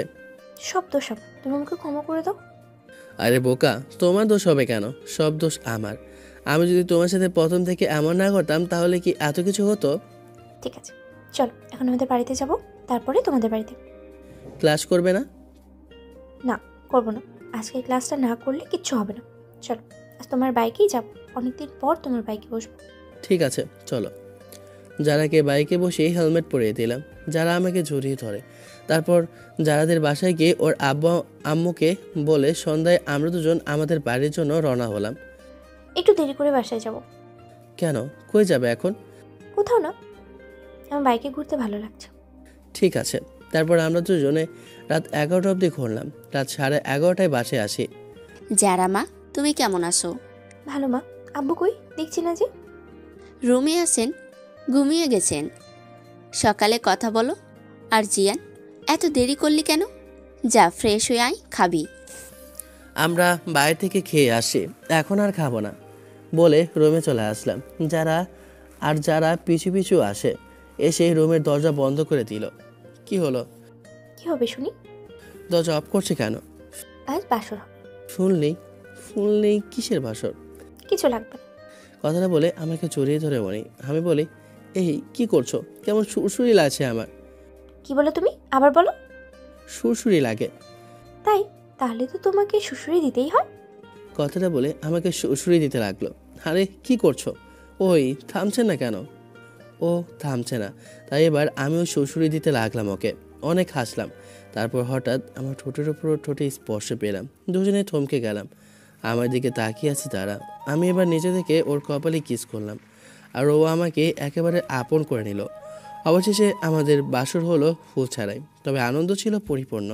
সব দোষ আমার, তুমি আমাকে ক্ষমা করে দাও। আরে বোকা, তোমার দোষ হবে কেন? সব দোষ আমার। আমি যদি তোমার সাথে প্রথম থেকে এমন না করতাম তাহলে কি এত কিছু হতো? ঠিক আছে, চলো এখন আমাদের বাড়িতে যাব, তারপরে তোমাদের বাড়িতে। ক্লাস করবে না? না, করবো না। আজকে ক্লাসটা না করলে কিচ্ছু হবে না। চলো, আজ তোমার বাইকেই যাব, অনেকদিন পর তোমার বাইকে বসবো। ঠিক আছে চলো। যারাকে বাইকে বসে হেলমেট পরিয়ে দিলাম। যারা আমাকে জড়িয়ে ধরে। তারপর যারাদের বাসায় গিয়ে ওর আব্বু আম্মুকে বলে সন্ধ্যায় আমরা দুজন আমাদের বাড়ির জন্য রওনা হলাম। একটু দেরি করে বাসায় যাব। কেন, কই যাবে এখন? কোথাও না, আমার বাইকে ঘুরতে ভালো লাগছে। ঠিক আছে। তারপর আমরা দুজনে রাত 11টা অবধি ঘুরলাম। রাত 11:30টায় বাসায় আসি। যারা মা, তুমি কেমন আছো? ভালো মা। আব্বু কই, দেখছি না যে? রুমে আছেন, ঘুমিয়ে গেছেন। সকালে কথা বলো। আর জিয়ান, এত দেরি করলি কেন? যা ফ্রেশ হয়ে আয়, খাবি। আমরা বাইরে থেকে খেয়ে আসি, এখন আর খাবো না বলে রুমে চলে আসলাম। যারা পিছু পিছু আসে, এসে রুমের দরজা বন্ধ করে দিল। কি হলো? কি হবে শুনি? দরজা অফ করছে কেন? আজ বাসর হবে। শুনলেই কিসের বাসর? কিছু লাগবে না। কথাটা বলে আমাকে জড়িয়ে ধরে মনি। আমি বলি, এই কি করছো? কেমন সুরসুরি লাগছে আমার। কি বলো তুমি? আবার বলো। সুরসুরি লাগে। তাই? তাহলে তো তোমাকে শ্বশুরি দিতেই হয়। কথাটা বলে আমাকে সুরসুরি দিতে লাগলো। আরে কি করছো? ওই থামছে না কেন? ও থামছে না, তাই এবার আমিও শ্বশুরি দিতে লাগলাম ওকে। অনেক হাসলাম। তারপর হঠাৎ আমার ঠোঁটের উপর ঠোঁটে স্পর্শ পেলাম। দুজনে থমকে গেলাম। আমার দিকে তাকিয়ে আছে তারা। আমি এবার নিজে থেকে ওর কপালে কিস করলাম, আর ও আমাকে একেবারে আপন করে নিল। অবশেষে আমাদের বাসর হলো ফুল ছাড়াই, তবে আনন্দ ছিল পরিপূর্ণ।